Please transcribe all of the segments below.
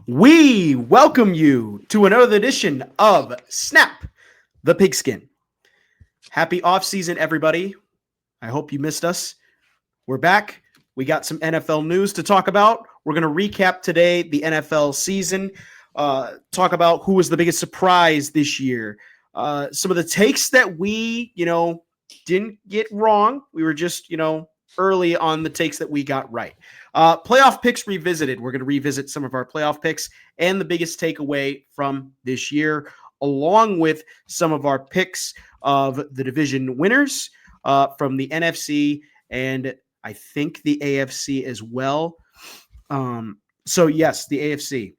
We welcome you to another edition of Snap the Pigskin. Happy off-season, everybody. I hope you missed us. We're back. We got some NFL news to talk about. We're going to recap today the NFL season, talk about who was the biggest surprise this year, some of the takes that we, didn't get wrong. We were just, early on the takes that we got right. Playoff picks revisited. We're going to revisit some of our playoff picks and the biggest takeaway from this year, along with some of our picks of the division winners from the NFC and I think the AFC as well. So yes, the AFC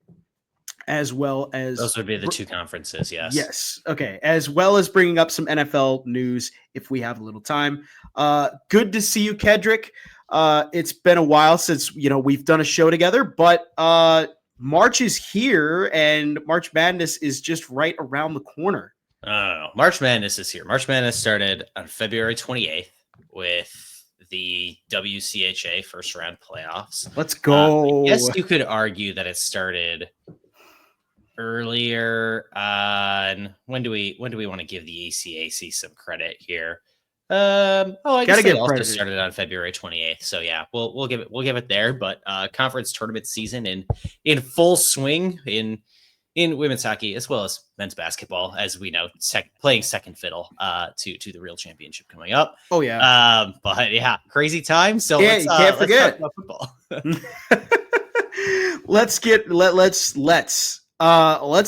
as well as those would be the two conferences. Yes. Yes. Okay. As well as bringing up some NFL news if we have a little time. Good to see you, Kedrick. It's been a while since we've done a show together, but March is here and March Madness is just right around the corner. March Madness is here. March Madness started on February 28th with the WCHA first round playoffs. Let's go. Yes, you could argue that it started earlier on. When do we want to give the ACAC some credit here? I guess it also started on February 28th. So yeah, we'll give it there. But conference tournament season in full swing in women's hockey as well as men's basketball, as we know, playing second fiddle to the real championship coming up. Oh yeah. But yeah, crazy time. So yeah, you can't forget about football. Let's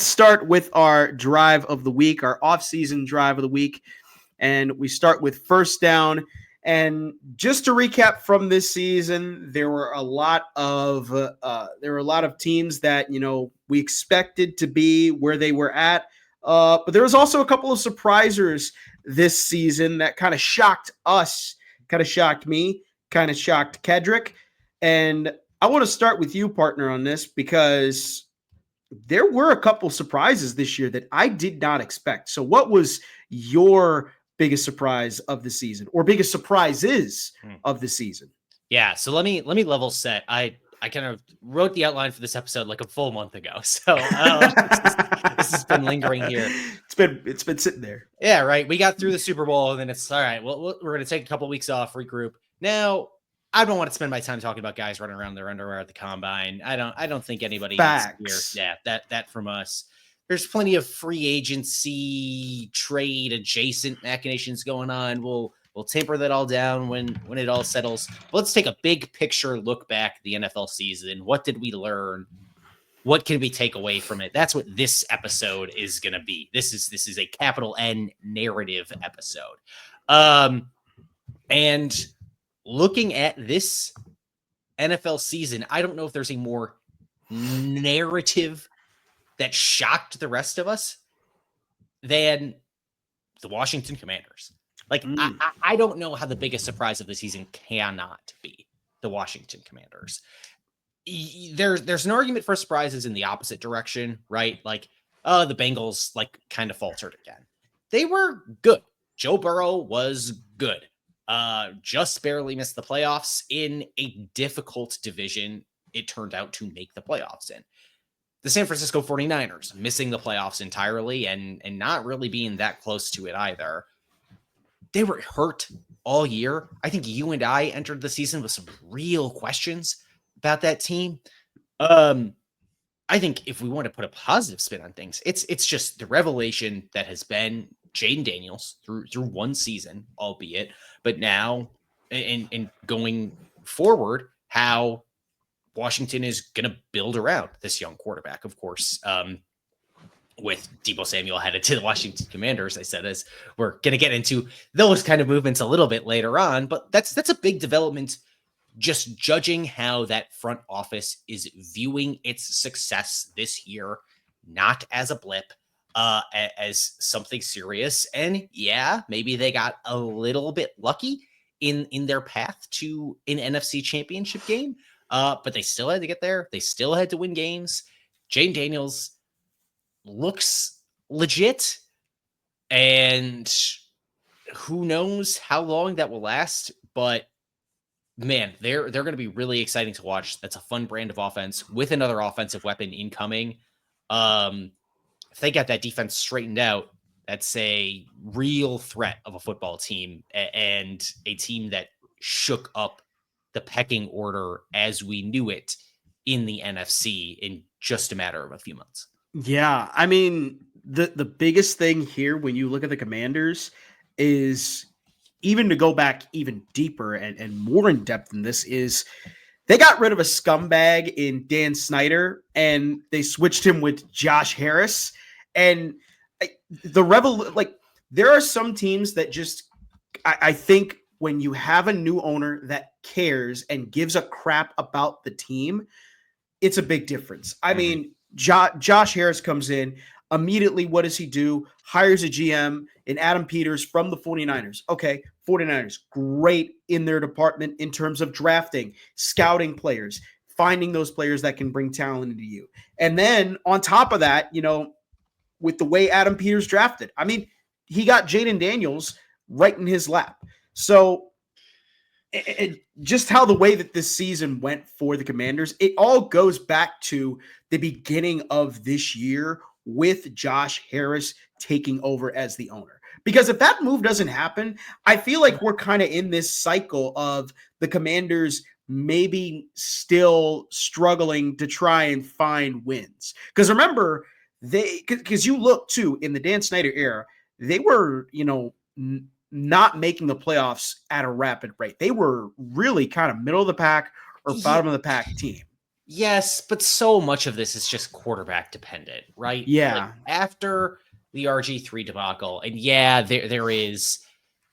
start with our drive of the week, our off-season drive of the week, and we start with first down. And just to recap from this season, there were a lot of teams that we expected to be where they were at, but there was also a couple of surprisers this season that kind of shocked us, kind of shocked me, kind of shocked Kedrick. And I want to start with you, partner, on this because there were a couple surprises this year that I did not expect. So what was your biggest surprise of the season or biggest surprises of the season? Yeah. So let me level set. I kind of wrote the outline for this episode like a full month ago. So this has been lingering here. It's been sitting there. Yeah. Right. We got through the Super Bowl and then it's all right. Well, we're going to take a couple weeks off, regroup. Now, I don't want to spend my time talking about guys running around their underwear at the combine. I don't think anybody needs to hear that from us. There's plenty of free agency trade adjacent machinations going on. We'll tamper that all down when it all settles. But let's take a big picture look back at the NFL season. What did we learn? What can we take away from it? That's what this episode is going to be. This is a capital N narrative episode. And looking at this NFL season, I don't know if there's a more narrative that shocked the rest of us than the Washington Commanders. Like, I don't know how the biggest surprise of the season cannot be the Washington Commanders. There's an argument for surprises in the opposite direction, right? Like, the Bengals kind of faltered again. They were good. Joe Burrow was good. Just barely missed the playoffs in a difficult division. It turned out to make the playoffs in. The San Francisco 49ers missing the playoffs entirely and not really being that close to it either. They were hurt all year. I think you and I entered the season with some real questions about that team. I think if we want to put a positive spin on things, it's just the revelation that has been Jaden Daniels through one season, albeit, but now and going forward, how Washington is going to build around this young quarterback, of course, with Deebo Samuel headed to the Washington Commanders. I said, as we're going to get into those kind of movements a little bit later on, but that's a big development, just judging how that front office is viewing its success this year, not as a blip, as something serious. And yeah, maybe they got a little bit lucky in their path to an NFC championship game. But they still had to get there. They still had to win games. Jaden Daniels looks legit. And who knows how long that will last. But man, they're going to be really exciting to watch. That's a fun brand of offense with another offensive weapon incoming. If they got that defense straightened out, that's a real threat of a football team and a team that shook up the pecking order as we knew it in the NFC in just a matter of a few months. Yeah, I mean, the biggest thing here when you look at the Commanders is, even to go back even deeper and more in depth than this, is they got rid of a scumbag in Dan Snyder and they switched him with Josh Harris. And there are some teams that just, I think when you have a new owner that cares and gives a crap about the team, it's a big difference. I mean, Josh Harris comes in immediately. What does he do? Hires a GM in Adam Peters from the 49ers. Okay, 49ers, great in their department in terms of drafting, scouting players, finding those players that can bring talent into you. And then on top of that, with the way Adam Peters drafted, I mean, he got Jaden Daniels right in his lap. So just how the way that this season went for the Commanders, it all goes back to the beginning of this year with Josh Harris taking over as the owner. Because if that move doesn't happen, I feel like we're kind of in this cycle of the Commanders maybe still struggling to try and find wins. Because remember, because you look too in the Dan Snyder era, they were, not making the playoffs at a rapid rate. They were really kind of middle of the pack or bottom of the pack team. Yes, but so much of this is just quarterback dependent, right? Yeah. Like after the RG3 debacle, and yeah, there is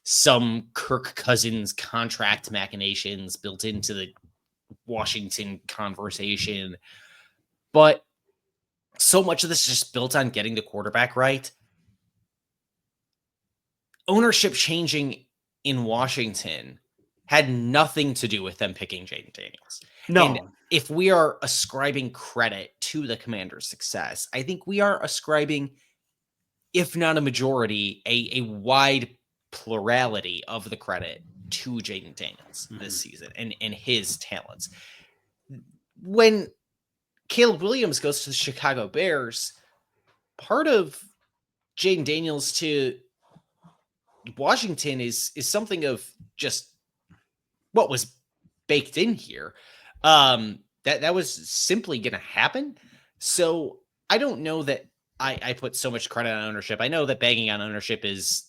some Kirk Cousins contract machinations built into the Washington conversation, but so much of this is just built on getting the quarterback right. Ownership changing in Washington had nothing to do with them picking Jaden Daniels. No. And if we are ascribing credit to the Commanders' success, I think we are ascribing, if not a majority, a wide plurality of the credit to Jaden Daniels this season and his talents. When Caleb Williams goes to the Chicago Bears, part of Jaden Daniels to Washington is something of just what was baked in here. That was simply going to happen. So I don't know that I put so much credit on ownership. I know that banging on ownership is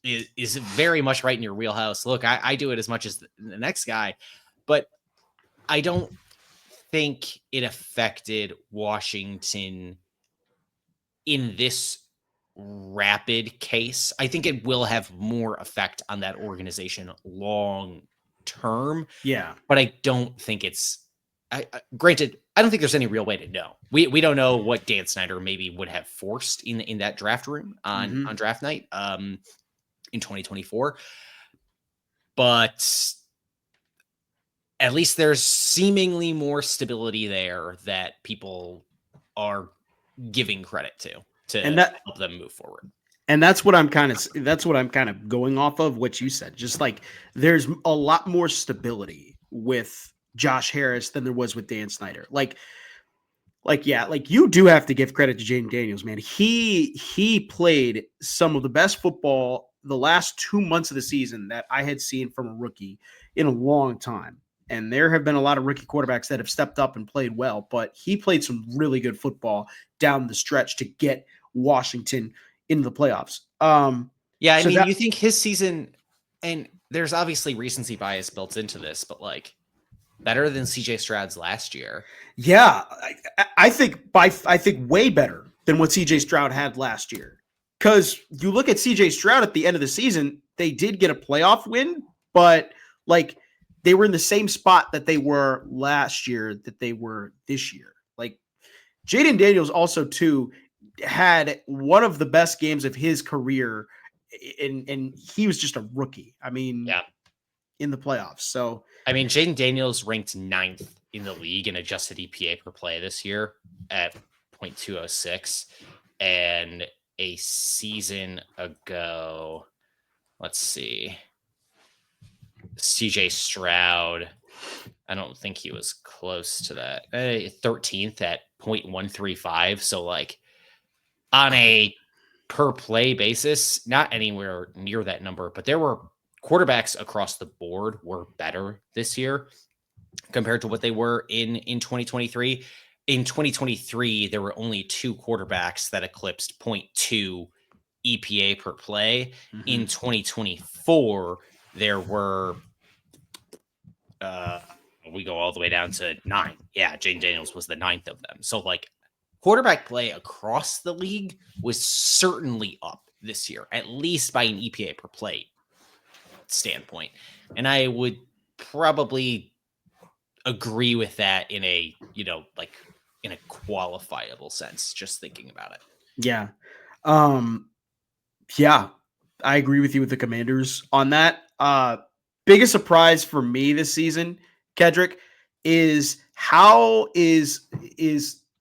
very much right in your wheelhouse. Look, I do it as much as the next guy, but I don't think it affected Washington in this rapid case. I think it will have more effect on that organization long term. Yeah. But I don't think it's granted, I don't think there's any real way to know. We don't know what Dan Snyder maybe would have forced in that draft room on draft night in 2024. But at least there's seemingly more stability there that people are giving credit to help them move forward. And that's what I'm kind of going off of what you said. Just like there's a lot more stability with Josh Harris than there was with Dan Snyder. Like you do have to give credit to Jaden Daniels, man. He played some of the best football the last 2 months of the season that I had seen from a rookie in a long time. And there have been a lot of rookie quarterbacks that have stepped up and played well, but he played some really good football down the stretch to get Washington into the playoffs. You think his season, and there's obviously recency bias built into this, but like better than CJ Stroud's last year. Yeah, I think way better than what CJ Stroud had last year. Because you look at CJ Stroud at the end of the season, they did get a playoff win, but like they were in the same spot that they were last year that they were this year. Like Jaden Daniels also too had one of the best games of his career, and he was just a rookie. I mean, in the playoffs. So I mean, Jaden Daniels ranked 9th in the league in adjusted EPA per play this year at 0.206, and a season ago, let's see, CJ Stroud. I don't think he was close to that. 13th at 0.135. So like on a per play basis, not anywhere near that number, but there were quarterbacks across the board were better this year compared to what they were in 2023. In 2023, there were only 2 quarterbacks that eclipsed 0.2 EPA per play. In 2024, there were we go all the way down to 9. Yeah, Jane Daniels was the 9th of them. So like quarterback play across the league was certainly up this year, at least by an EPA per play standpoint. And I would probably agree with that in a, like in a qualifiable sense, just thinking about it. Yeah. Yeah, I agree with you with the Commanders on that. Biggest surprise for me this season, Kedrick, is how is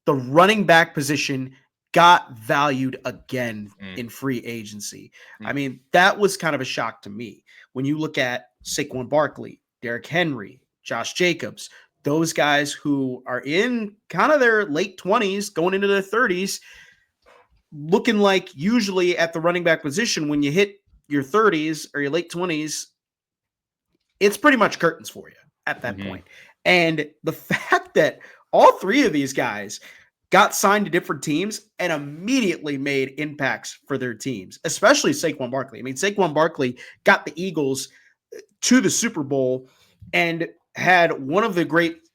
the running back position got valued again in free agency. I mean, that was kind of a shock to me. When you look at Saquon Barkley, Derrick Henry, Josh Jacobs, those guys who are in kind of their late 20s, going into their 30s, looking like usually at the running back position, when you hit your 30s or your late 20s, it's pretty much curtains for you at that point. And the fact that all 3 of these guys got signed to different teams and immediately made impacts for their teams, especially Saquon Barkley. I mean, Saquon Barkley got the Eagles to the Super Bowl and had one of the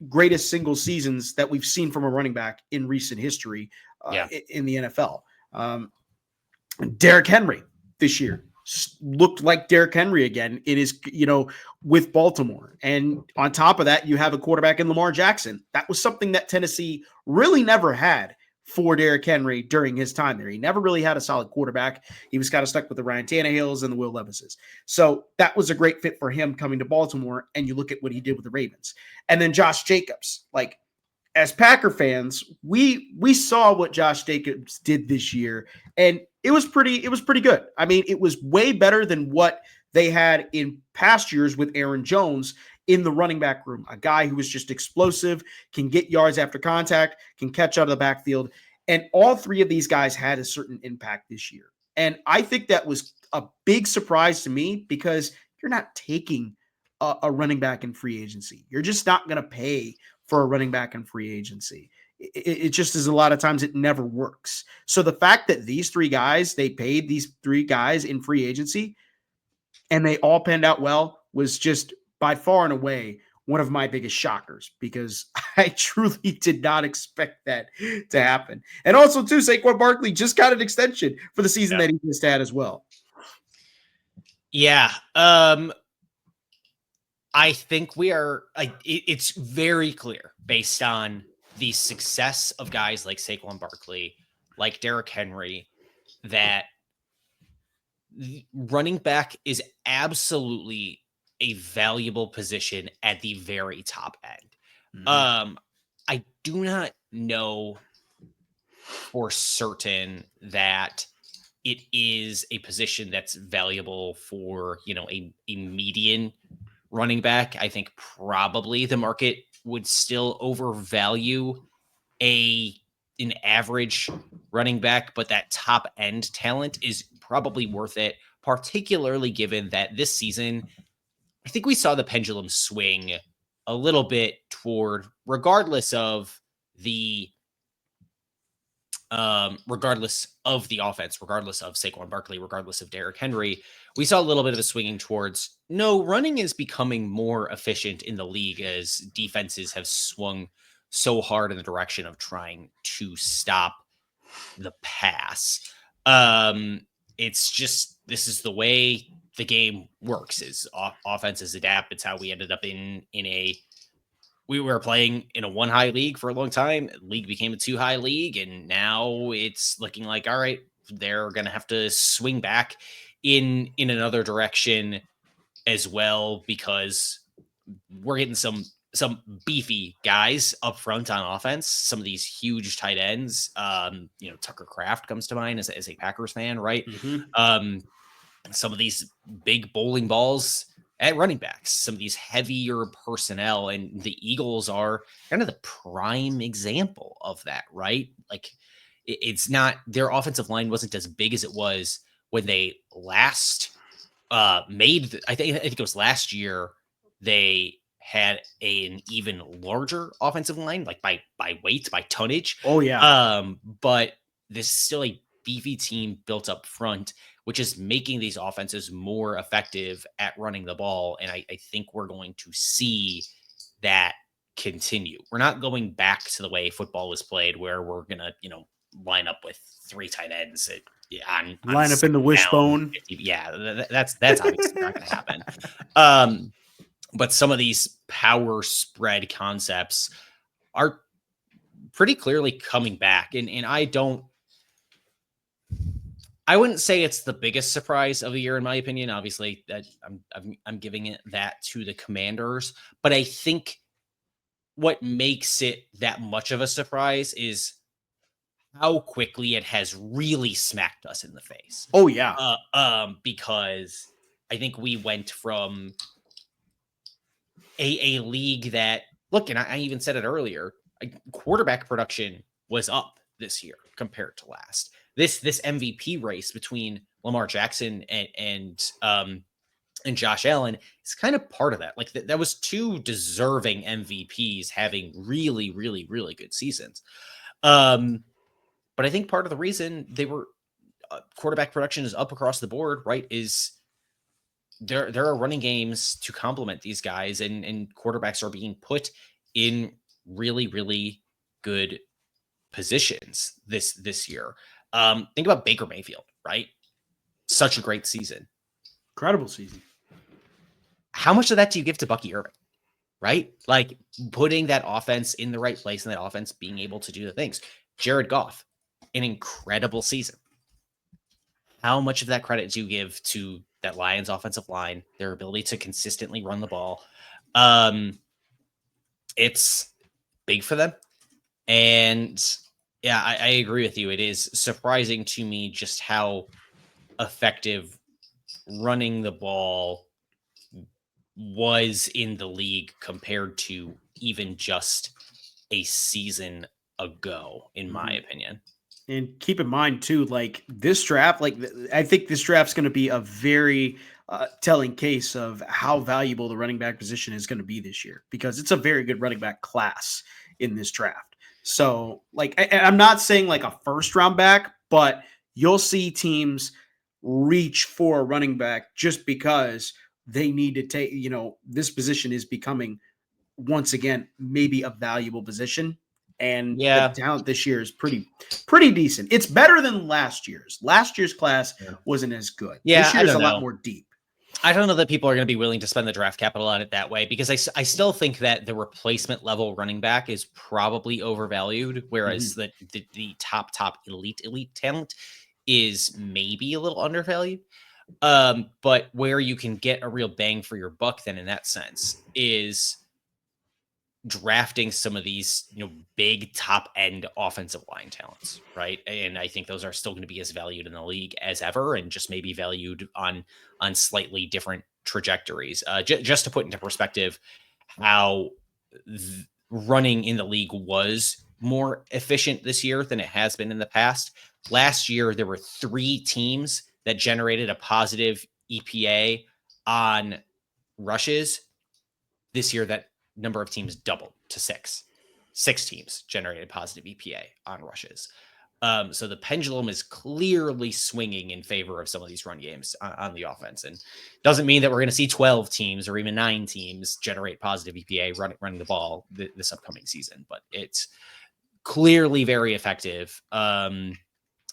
greatest single seasons that we've seen from a running back in recent history in the NFL. Derrick Henry this year looked like Derrick Henry again in his, with Baltimore. And on top of that, you have a quarterback in Lamar Jackson. That was something that Tennessee really never had for Derrick Henry during his time there. He never really had a solid quarterback. He was kind of stuck with the Ryan Tannehills and the Will Levises. So that was a great fit for him coming to Baltimore. And you look at what he did with the Ravens. And then Josh Jacobs, like, as Packer fans, we saw what Josh Jacobs did this year, and it was pretty good. I mean, it was way better than what they had in past years with Aaron Jones in the running back room. A guy who was just explosive, can get yards after contact, can catch out of the backfield. And all 3 of these guys had a certain impact this year. And I think that was a big surprise to me because you're not taking a running back in free agency. You're just not going to pay for a running back in free agency. It just is, a lot of times it never works. So the fact that these 3 guys, they paid these 3 guys in free agency and they all panned out well was just by far and away one of my biggest shockers, because I truly did not expect that to happen. And also too, Saquon Barkley just got an extension for the season that he just had as well. Yeah. I think we are, it's very clear based on the success of guys like Saquon Barkley, like Derrick Henry, that running back is absolutely a valuable position at the very top end. I do not know for certain that it is a position that's valuable for, a median running back. I think probably the market would still overvalue an average running back, but that top end talent is probably worth it, particularly given that this season, I think we saw the pendulum swing a little bit toward, regardless of the offense, regardless of Saquon Barkley, regardless of Derrick Henry, we saw a little bit of a swinging towards, no, running is becoming more efficient in the league as defenses have swung so hard in the direction of trying to stop the pass. It's just, this is the way the game works, is offenses adapt. It's how we ended up we were playing in a 1 high league for a long time. League became a 2 high league, and now it's looking like, all right, they're going to have to swing back in another direction as well, because we're getting some beefy guys up front on offense. Some of these huge tight ends, Tucker Kraft comes to mind as a Packers fan, right? Some of these big bowling balls at running backs, some of these heavier personnel, and the Eagles are kind of the prime example of that, right? Like it's not, their offensive line wasn't as big as it was when they last I think it was last year. They had an even larger offensive line, like by weight, by tonnage. Oh yeah. But this is still a beefy team built up front, which is making these offenses more effective at running the ball. And I think we're going to see that continue. We're not going back to the way football was played, where we're gonna, line up with 3 tight ends on Line up in the wishbone. Yeah, that's obviously not going to happen. But some of these power spread concepts are pretty clearly coming back, and I wouldn't say it's the biggest surprise of the year in my opinion. Obviously, that I'm giving it that to the Commanders, but I think what makes it that much of a surprise is how quickly it has really smacked us in the face. Oh yeah. Because I think we went from a league that, look, and I even said it earlier, quarterback production was up this year compared to last. This MVP race between Lamar Jackson and Josh Allen is kind of part of that. Like that was 2 deserving MVPs having really, really, really good seasons. But I think part of the reason they were quarterback production is up across the board, right, is there are running games to complement these guys, and quarterbacks are being put in really, really good positions this year. Think about Baker Mayfield, right? Such a great season. Incredible season. How much of that do you give to Bucky Irving, right? Like putting that offense in the right place and that offense being able to do the things. Jared Goff, an incredible season. How much of that credit do you give to that Lions offensive line, their ability to consistently run the ball? It's big for them. And yeah, I agree with you. It is surprising to me just how effective running the ball was in the league compared to even just a season ago, in my opinion. And keep in mind too, like this draft, I think this draft's going to be a very telling case of how valuable the running back position is going to be this year, because it's a very good running back class in this draft. So I'm not saying like a first round back, but you'll see teams reach for a running back just because they need to take, this position is becoming once again, maybe a valuable position. And the talent this year is pretty decent. It's better than last year's. Last year's class wasn't as good. Yeah, this year's a lot more deep. I don't know that people are going to be willing to spend the draft capital on it that way, because I still think that the replacement level running back is probably overvalued, whereas the top elite talent is maybe a little undervalued. But where you can get a real bang for your buck then in that sense is drafting some of these, big top end offensive line talents, right? And I think those are still going to be as valued in the league as ever, and just maybe valued on slightly different trajectories. Just to put into perspective how running in the league was more efficient this year than it has been in the past. Last year, there were 3 teams that generated a positive EPA on rushes. This year, that number of teams doubled to 6. 6 teams generated positive EPA on rushes. So the pendulum is clearly swinging in favor of some of these run games on the offense, and doesn't mean that we're going to see 12 teams or even 9 teams generate positive EPA running the ball this upcoming season, but it's clearly very effective.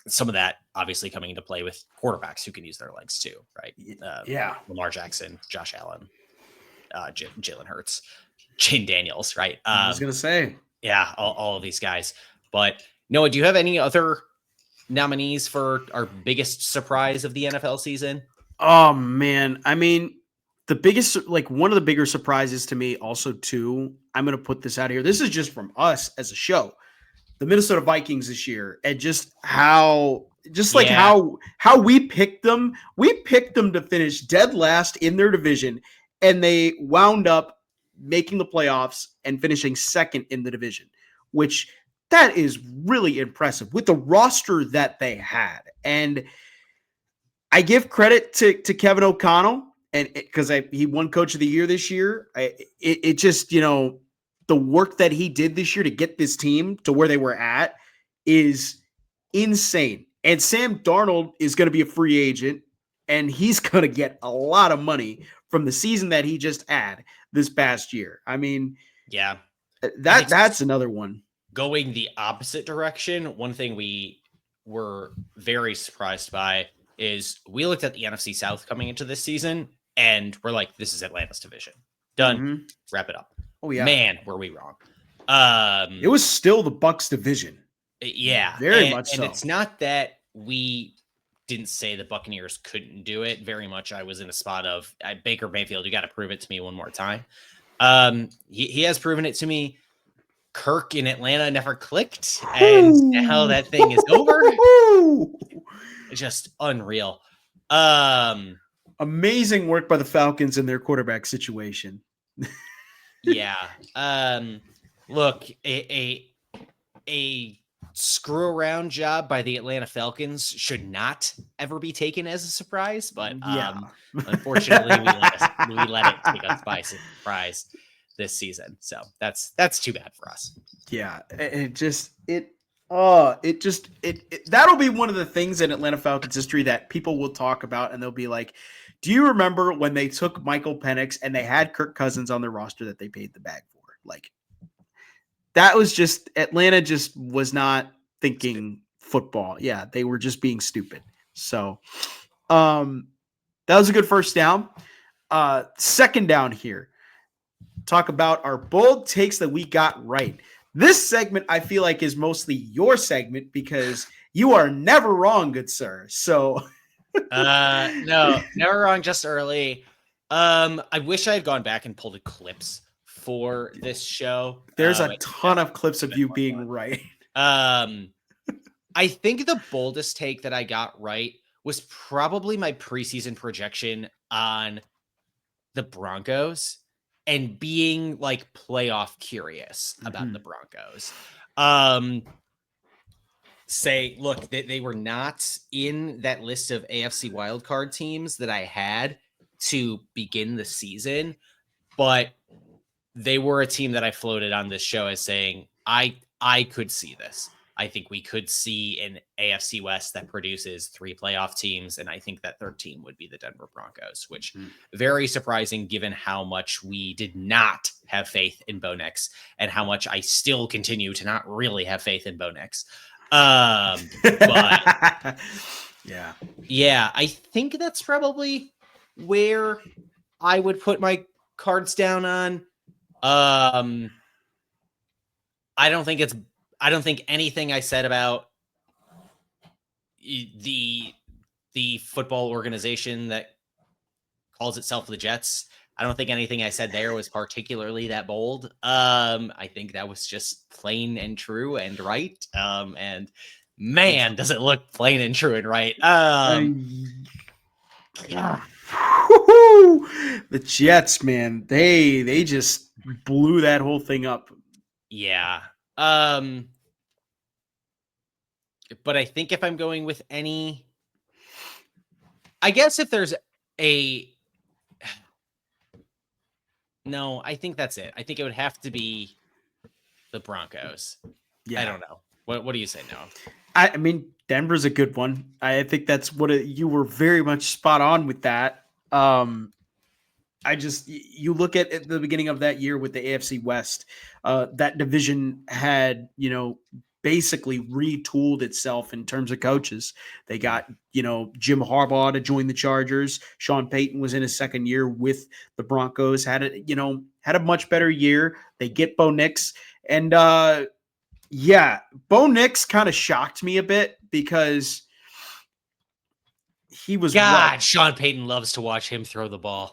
Some of that obviously coming into play with quarterbacks who can use their legs too, right? Lamar Jackson, Josh Allen, Jalen Hurts, Jane Daniels, right? I was going to say. Yeah, all of these guys. But Noah, do you have any other nominees for our biggest surprise of the NFL season? Oh, man. I mean, one of the bigger surprises to me also, too, I'm going to put this out here. This is just from us as a show. The Minnesota Vikings this year, and how we picked them. We picked them to finish dead last in their division, and they wound up making the playoffs and finishing second in the division, which that is really impressive with the roster that they had. And I give credit to Kevin O'Connell, and because he won Coach of the Year this year. It just, the work that he did this year to get this team to where they were at is insane. And Sam Darnold is going to be a free agent, and he's going to get a lot of money from the season that he just had this past year. I mean, yeah, that's another one. Going the opposite direction, one thing we were very surprised by is we looked at the NFC South coming into this season, and we're like, this is Atlanta's division. Done. Mm-hmm. Wrap it up. Oh, yeah. Man, were we wrong. It was still the Bucs division. Yeah. Very much so. And it's not that we didn't say the Buccaneers couldn't do it. Very much I was in a spot of Baker Mayfield, you got to prove it to me one more time. He has proven it to me. Kirk in Atlanta never clicked, and now that thing is over. It's just unreal. Amazing work by the Falcons in their quarterback situation. Yeah. Look, a screw around job by the Atlanta Falcons should not ever be taken as a surprise, but unfortunately we let it take us by surprise this season. So that's too bad for us. Yeah. That'll be one of the things in Atlanta Falcons history that people will talk about, and they'll be like, do you remember when they took Michael Penix and they had Kirk Cousins on their roster that they paid the bag for? Like, that was just, Atlanta just was not thinking football. Yeah, they were just being stupid. So that was a good first down. Second down here. Talk about our bold takes that we got right. This segment, I feel like, is mostly your segment because you are never wrong, good sir. So no, never wrong, just early. I wish I had gone back and pulled clips for this show. There's a ton of clips of you being right. I think the boldest take that I got right was probably my preseason projection on the Broncos and being like playoff curious about the Broncos. Say, look, they were not in that list of AFC wildcard teams that I had to begin the season, but they were a team that I floated on this show as saying, I could see this. I think we could see an AFC West that produces 3 playoff teams, and I think that third team would be the Denver Broncos, which very surprising given how much we did not have faith in Bo Nix and how much I still continue to not really have faith in Bo Nix. But yeah, I think that's probably where I would put my cards down on. I don't think anything I said about the football organization that calls itself the Jets, I don't think anything I said there was particularly that bold. I think that was just plain and true and right. And man, does it look plain and true and right. The Jets, man, they just blew that whole thing up. Yeah. But I think if I'm going with any, I guess if there's no, I think that's it. I think it would have to be the Broncos. Yeah. I don't know. What do you say, Noah? I mean, Denver's a good one. I think that's you were very much spot on with that. You look at the beginning of that year with the AFC West, that division had, basically retooled itself in terms of coaches. They got, Jim Harbaugh to join the Chargers. Sean Payton was in his second year with the Broncos, had a much better year. They get Bo Nix. And Bo Nix kind of shocked me a bit because he was Sean Payton loves to watch him throw the ball.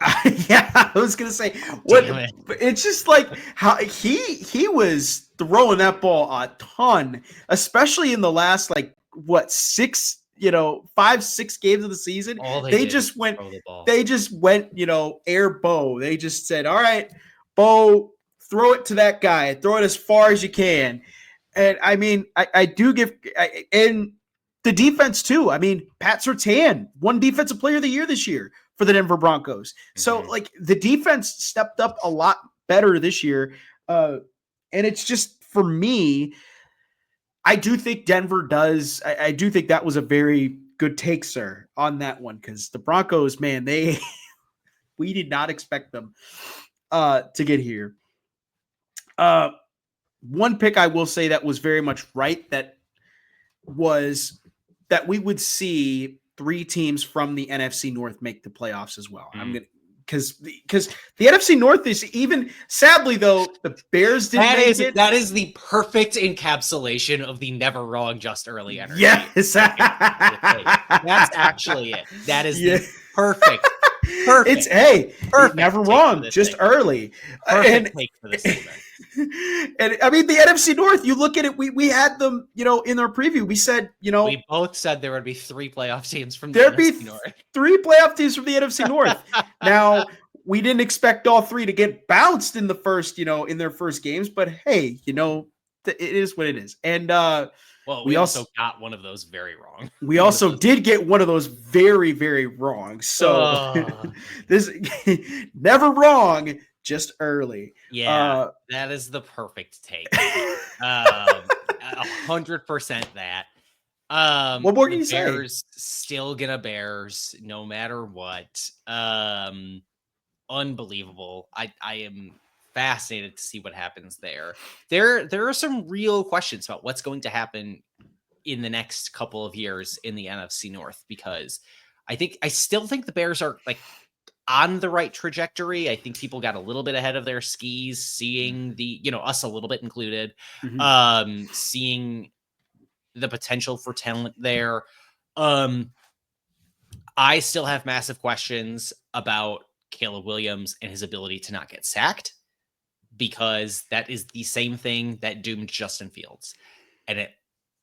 Yeah, I was gonna say it's just like how he was throwing that ball a ton, especially in the last 6 5-6 games of the season, All they did just was went, throw the ball. air Bo. They just said, all right, Bo, throw it to that guy, throw it as far as you can. And I mean, I do give, and the defense too. I mean, Pat Surtain won Defensive Player of the Year this year for the Denver Broncos. So like the defense stepped up a lot better this year. And it's just, for me, I do think Denver does. I do think that was a very good take, sir, on that one, because the Broncos, man, we did not expect them to get here. One pick I will say that was very much right, that was that we would see 3 teams from the NFC North make the playoffs as well. I'm gonna because the NFC North is, even sadly though, the Bears didn't make it. That is the perfect encapsulation of the never wrong, just early energy. Yes, that's actually it. That is the perfect. It's perfect never wrong, just early. Perfect take for this segment. And I mean, the NFC North, you look at it, we had them, in our preview. We said, we both said there would be 3 playoff teams from the NFC North. 3 playoff teams from the NFC North. Now, we didn't expect all 3 to get bounced in the first, in their first games, but hey, it is what it is. And we also got one of those very wrong. We also did get one of those very, very wrong. So this never wrong, just early. Yeah, that is the perfect take. 100% that. What more can you say? Bears still gonna Bears no matter what. Unbelievable. I am fascinated to see what happens there. There are some real questions about what's going to happen in the next couple of years in the NFC North, because I still think the Bears are like on the right trajectory. I think people got a little bit ahead of their skis, seeing us a little bit included, seeing the potential for talent there. I still have massive questions about Caleb Williams and his ability to not get sacked, because that is the same thing that doomed Justin Fields. And it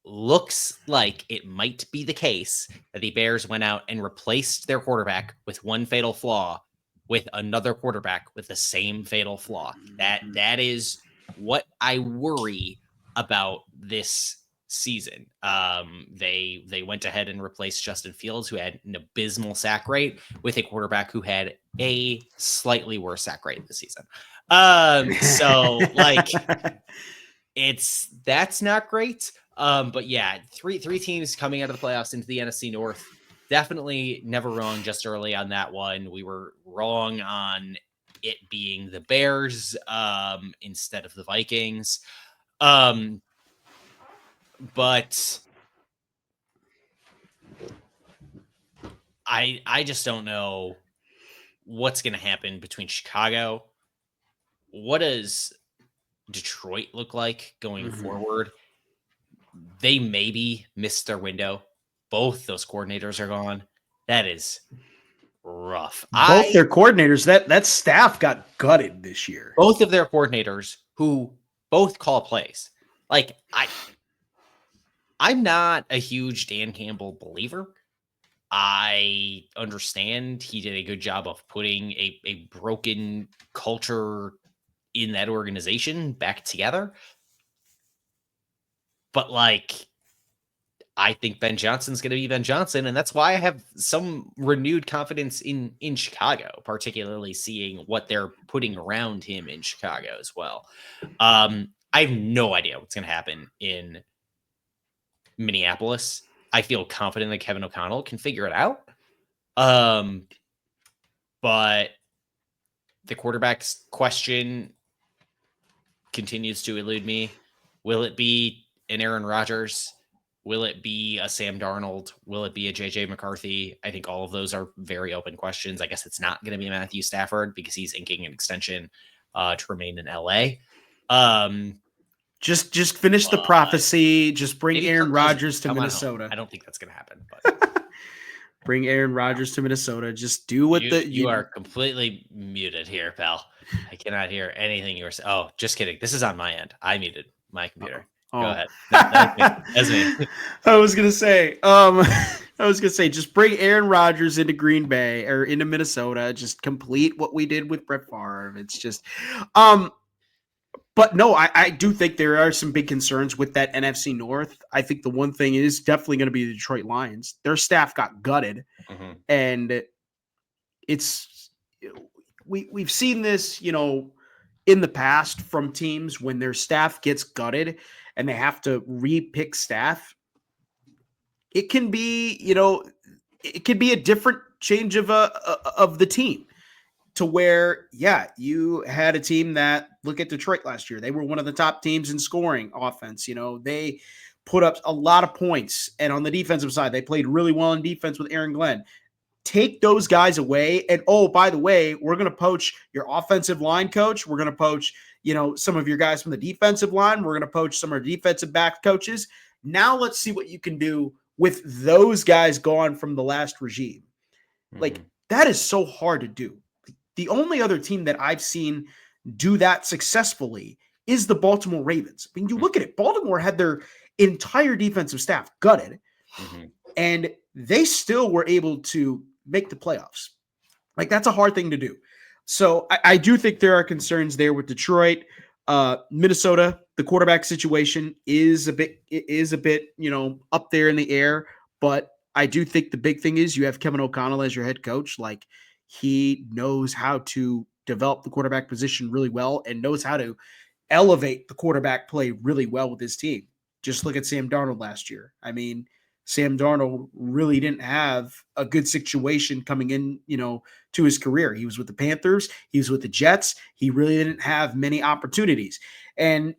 looks like it might be the case that the Bears went out and replaced their quarterback with one fatal flaw with another quarterback with the same fatal flaw. That is what I worry about this season. They went ahead and replaced Justin Fields, who had an abysmal sack rate, with a quarterback who had a slightly worse sack rate this season. So like that's not great. But yeah, three teams coming out of the playoffs into the NFC North. Definitely never wrong, just early on that one. We were wrong on it being the Bears instead of the Vikings. But I just don't know what's going to happen between Chicago. What does Detroit look like going forward? They maybe missed their window. Both those coordinators are gone. That is rough. Both their coordinators, that staff got gutted this year. Both of their coordinators, who both call plays. Like, I'm not a huge Dan Campbell believer. I understand he did a good job of putting a broken culture in that organization back together. But like, I think Ben Johnson's going to be Ben Johnson, and that's why I have some renewed confidence in Chicago, particularly seeing what they're putting around him in Chicago as well. I have no idea what's going to happen in Minneapolis. I feel confident that Kevin O'Connell can figure it out. But the quarterback's question continues to elude me. Will it be an Aaron Rodgers? Will it be a Sam Darnold? Will it be a JJ McCarthy? I think all of those are very open questions. I guess it's not going to be Matthew Stafford because he's inking an extension to remain in LA. Just finish the prophecy. Just bring Aaron Rodgers to Minnesota. I don't think that's going to happen. But bring Aaron Rodgers to Minnesota. Just do what you are completely muted here, pal. I cannot hear anything you were saying. Oh, just kidding. This is on my end. I muted my computer. Oh. Go ahead. That's me. I was gonna say, just bring Aaron Rodgers into Green Bay or into Minnesota. Just complete what we did with Brett Favre. It's just, but no, I do think there are some big concerns with that NFC North. I think the one thing is definitely going to be the Detroit Lions. Their staff got gutted, and we've seen this, in the past from teams when their staff gets gutted and they have to re-pick staff. It can be, it can be a different change of the team. To where, you had a team that, look at Detroit last year. They were one of the top teams in scoring offense. They put up a lot of points. And on the defensive side, they played really well in defense with Aaron Glenn. Take those guys away. And, oh, by the way, we're going to poach your offensive line coach. We're going to poach, some of your guys from the defensive line. We're going to poach some of our defensive back coaches. Now let's see what you can do with those guys gone from the last regime. Like, that is so hard to do. The only other team that I've seen do that successfully is the Baltimore Ravens. I mean, you look at it, Baltimore had their entire defensive staff gutted, and they still were able to make the playoffs. Like, that's a hard thing to do. So I do think there are concerns there with Detroit. Minnesota, the quarterback situation is a bit, up there in the air, but I do think the big thing is you have Kevin O'Connell as your head coach. Like, he knows how to develop the quarterback position really well and knows how to elevate the quarterback play really well with his team. Just look at Sam Darnold last year. I mean, Sam Darnold really didn't have a good situation coming in, to his career. He was with the Panthers. He was with the Jets. He really didn't have many opportunities. And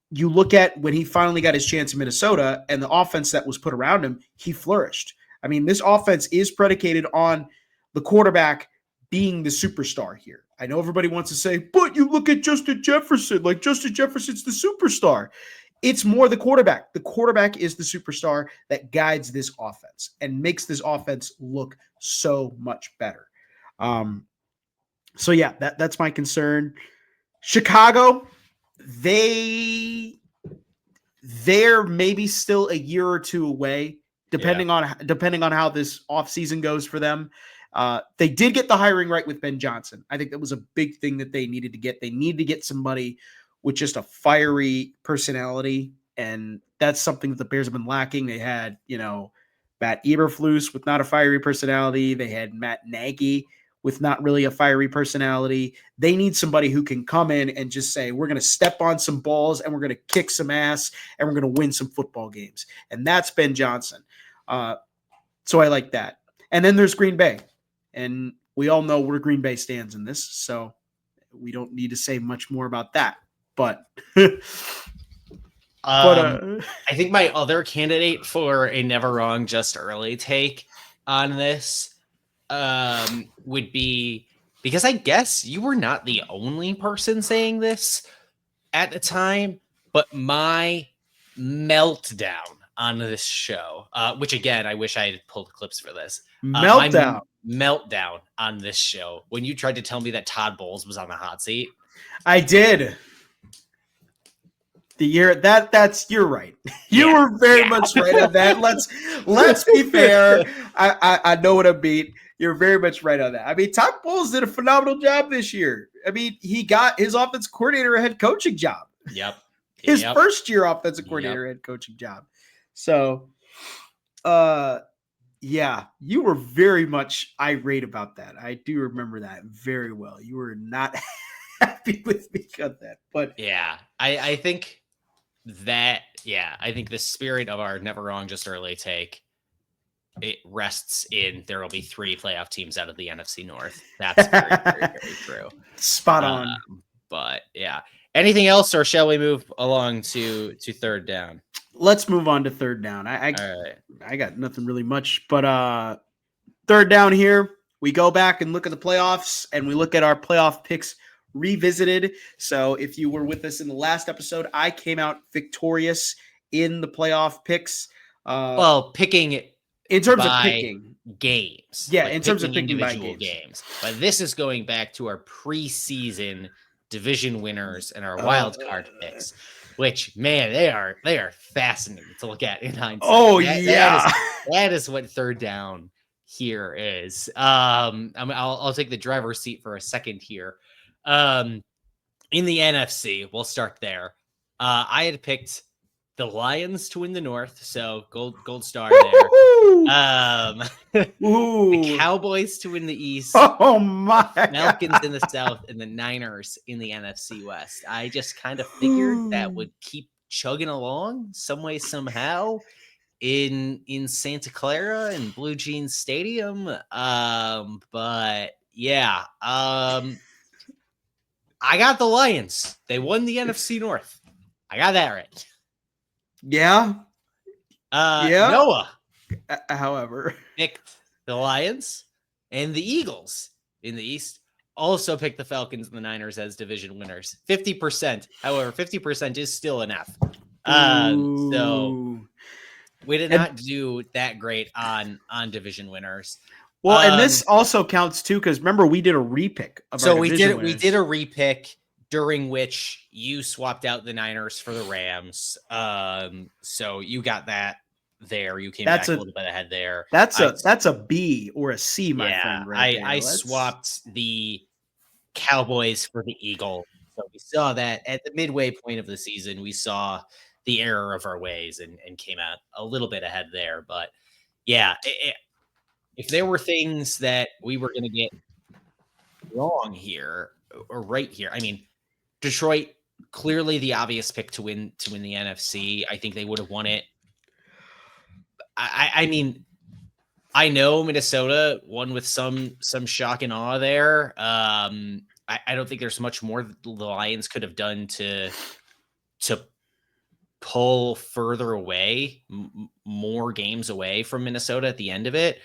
you look at when he finally got his chance in Minnesota and the offense that was put around him, he flourished. I mean, this offense is predicated on the quarterback being the superstar here. I know everybody wants to say, but you look at Justin Jefferson, like Justin Jefferson's the superstar. It's more the quarterback. The quarterback is the superstar that guides this offense and makes this offense look so much better. So yeah, that's my concern. Chicago, they're maybe still a year or two away, depending on how this offseason goes for them. They did get the hiring right with Ben Johnson. I think that was a big thing that they needed to get. They need to get somebody with just a fiery personality, and that's something that the Bears have been lacking. They had, Matt Eberflus with not a fiery personality. They had Matt Nagy with not really a fiery personality. They need somebody who can come in and just say, we're going to step on some balls and we're going to kick some ass and we're going to win some football games. And that's Ben Johnson. So I like that. And then there's Green Bay. And we all know where Green Bay stands in this, so we don't need to say much more about that. But, I think my other candidate for a never wrong, just early take on this would be, because I guess you were not the only person saying this at the time, but my meltdown on this show, which again, I wish I had pulled clips for this. Meltdown on this show when you tried to tell me that Todd Bowles was on the hot seat. I did. The year that's you're right. You were very much right on that. Let's be fair. I know what I mean. You're very much right on that. I mean, Todd Bowles did a phenomenal job this year. I mean, he got his offense coordinator a head coaching job. Yep. His first year offensive coordinator head coaching job. So, yeah, you were very much irate about that. I do remember that very well. You were not happy with me on that. But yeah, I think that, I think the spirit of our never wrong, just early take, it rests in there will be 3 playoff teams out of the NFC North. That's very, very, very true. Spot on. But yeah. Anything else, or shall we move along to third down? Let's move on to third down. All right. I got nothing really much, but third down here, we go back and look at the playoffs, and we look at our playoff picks revisited. So if you were with us in the last episode, I came out victorious in the playoff picks. Picking in terms of picking games. Yeah, in terms of picking individual games. But this is going back to our preseason division winners and our wild card picks. which, man, they are fascinating to look at in hindsight. Oh, yeah. That is what third down here is. I'll take the driver's seat for a second here. In the NFC, we'll start there. I had picked the Lions to win the North, so gold star there. The Cowboys to win the East. Oh my! Falcons in the South, and the Niners in the NFC West. I just kind of figured that would keep chugging along some way, somehow in Santa Clara and Blue Jeans Stadium. But yeah, I got the Lions. They won the NFC North. I got that right. Yeah. Noah, however, picked the Lions, and the Eagles in the East also picked the Falcons and the Niners as division winners. 50%. However, 50% is still an F. So we did not do that great on division winners. Well, and this also counts too, because remember we did a repick of our division winners. We did a repick during which you swapped out the Niners for the Rams. So you got that there. You came back a little bit ahead there. That's a B or a C, my friend. Right I swapped the Cowboys for the Eagles. So we saw that at the midway point of the season. We saw the error of our ways and came out a little bit ahead there. But yeah, if there were things that we were going to get wrong here or right here, I mean, Detroit, clearly the obvious pick to win the NFC. I think they would have won it. I mean, I know Minnesota won with some shock and awe there. I don't think there's much more that the Lions could have done to pull further away, more games away from Minnesota at the end of it.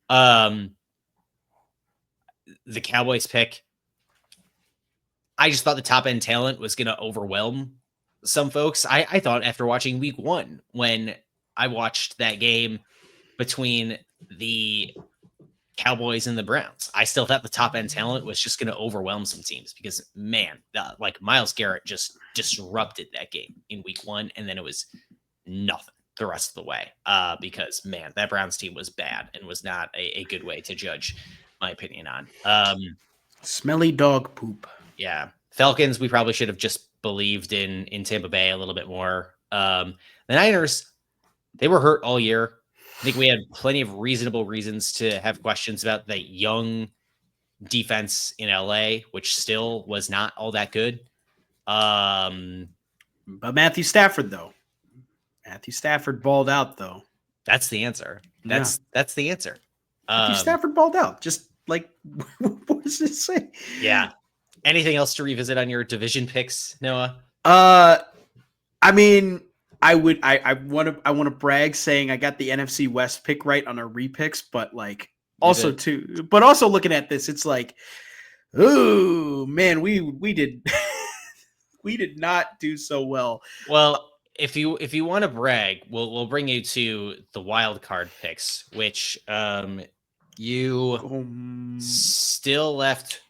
The Cowboys pick, I just thought the top end talent was going to overwhelm some folks. I thought after watching week 1, when I watched that game between the Cowboys and the Browns, I still thought the top end talent was just going to overwhelm some teams because, man, like Myles Garrett just disrupted that game in week 1. And then it was nothing the rest of the way because, man, that Browns team was bad and was not a good way to judge my opinion on. Smelly dog poop. Yeah. Falcons, we probably should have just believed in Tampa Bay a little bit more. The Niners, they were hurt all year. I think we had plenty of reasonable reasons to have questions about the young defense in LA, which still was not all that good. But Matthew Stafford, though. Matthew Stafford balled out, though. That's the answer. That's the answer. Matthew Stafford balled out. Just like, what does it say? Yeah. Anything else to revisit on your division picks, Noah? I mean, I want to brag saying I got the NFC West pick right on our repicks, but like also looking at this, it's like, oh man, we did we did not do so well. Well, if you want to brag, we'll bring you to the wild card picks, which you still left.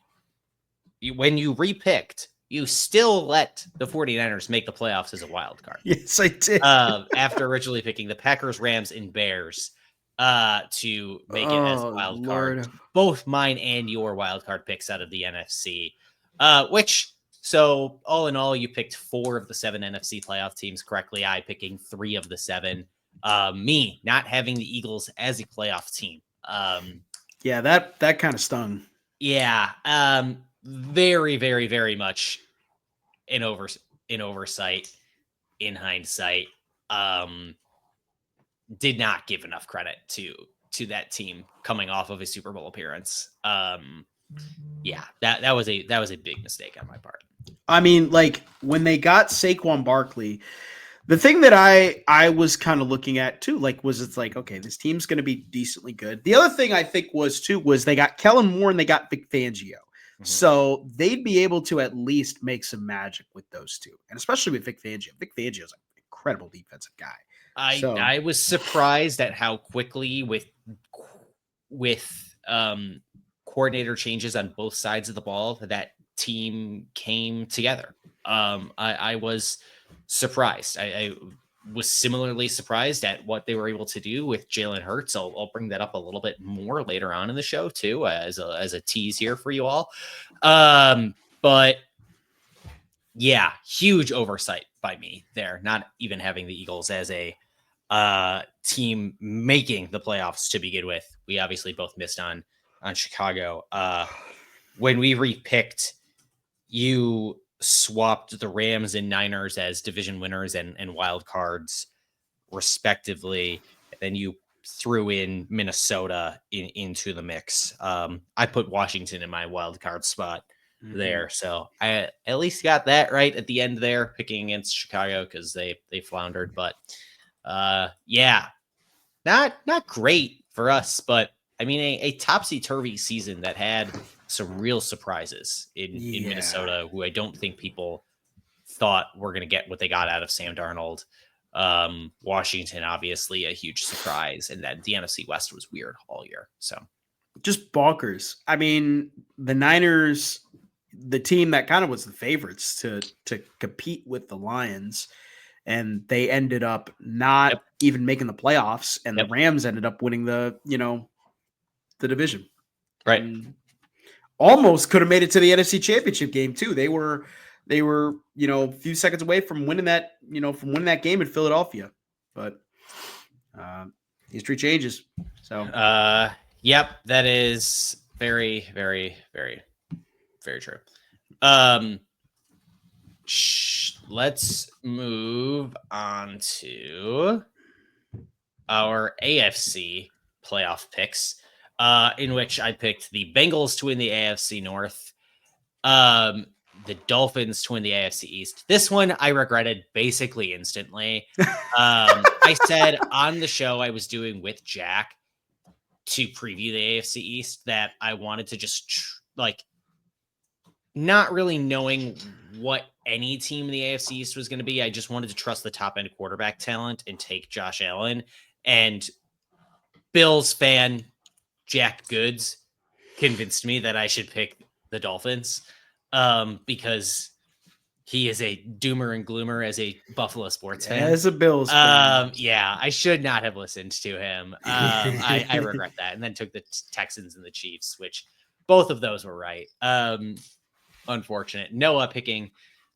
When you repicked, you still let the 49ers make the playoffs as a wild card. Yes, I did. After originally picking the Packers, Rams, and Bears to make it as a wild card. Both mine and your wild card picks out of the NFC. So all in all, you picked 4 of the 7 NFC playoff teams correctly. I picking 3 of the 7. Me not having the Eagles as a playoff team. Yeah, that kind of stung. Yeah. Very, very, very much in oversight, in hindsight. Did not give enough credit to that team coming off of a Super Bowl appearance. Yeah, that was a big mistake on my part. I mean, like when they got Saquon Barkley, the thing that I was kind of looking at too, like, was it's like, okay, this team's going to be decently good. The other thing I think was they got Kellen Moore and they got Vic Fangio. Mm-hmm. So they'd be able to at least make some magic with those two. And especially with Vic Fangio. Vic Fangio is an incredible defensive guy. I was surprised at how quickly with coordinator changes on both sides of the ball that team came together. I was surprised. I was similarly surprised at what they were able to do with Jalen Hurts. I'll bring that up a little bit more later on in the show too, as a tease here for you all. But yeah, huge oversight by me there, not even having the Eagles as a team making the playoffs to begin with. We obviously both missed on Chicago. When we repicked, you swapped the Rams and Niners as division winners and wild cards, respectively. And then you threw in Minnesota into the mix. I put Washington in my wild card spot there. So I at least got that right at the end there, picking against Chicago because they floundered. But yeah, not great for us, but I mean a topsy-turvy season that had some real surprises in Minnesota, who I don't think people thought were going to get what they got out of Sam Darnold. Washington, obviously a huge surprise, and then the NFC West was weird all year. So just bonkers. I mean, the Niners, the team that kind of was the favorites to compete with the Lions, and they ended up not even making the playoffs, and the Rams ended up winning the division. Right. And almost could have made it to the NFC Championship game too. They were, a few seconds away from winning that, from winning that game in Philadelphia. But history changes. So yep, that is very, very, very, very true. Let's move on to our AFC playoff picks, in which I picked the Bengals to win the AFC North, the Dolphins to win the AFC East. This one I regretted basically instantly. I said on the show I was doing with Jack to preview the AFC East that I wanted to just not really knowing what any team in the AFC East was going to be. I just wanted to trust the top end quarterback talent and take Josh Allen. And Bills fan Jack Goods convinced me that I should pick the Dolphins because he is a doomer and gloomer as a Buffalo sports fan. As a Bills fan. Yeah, I should not have listened to him. I regret that. And then took the Texans and the Chiefs, which both of those were right. Unfortunate. Noah picking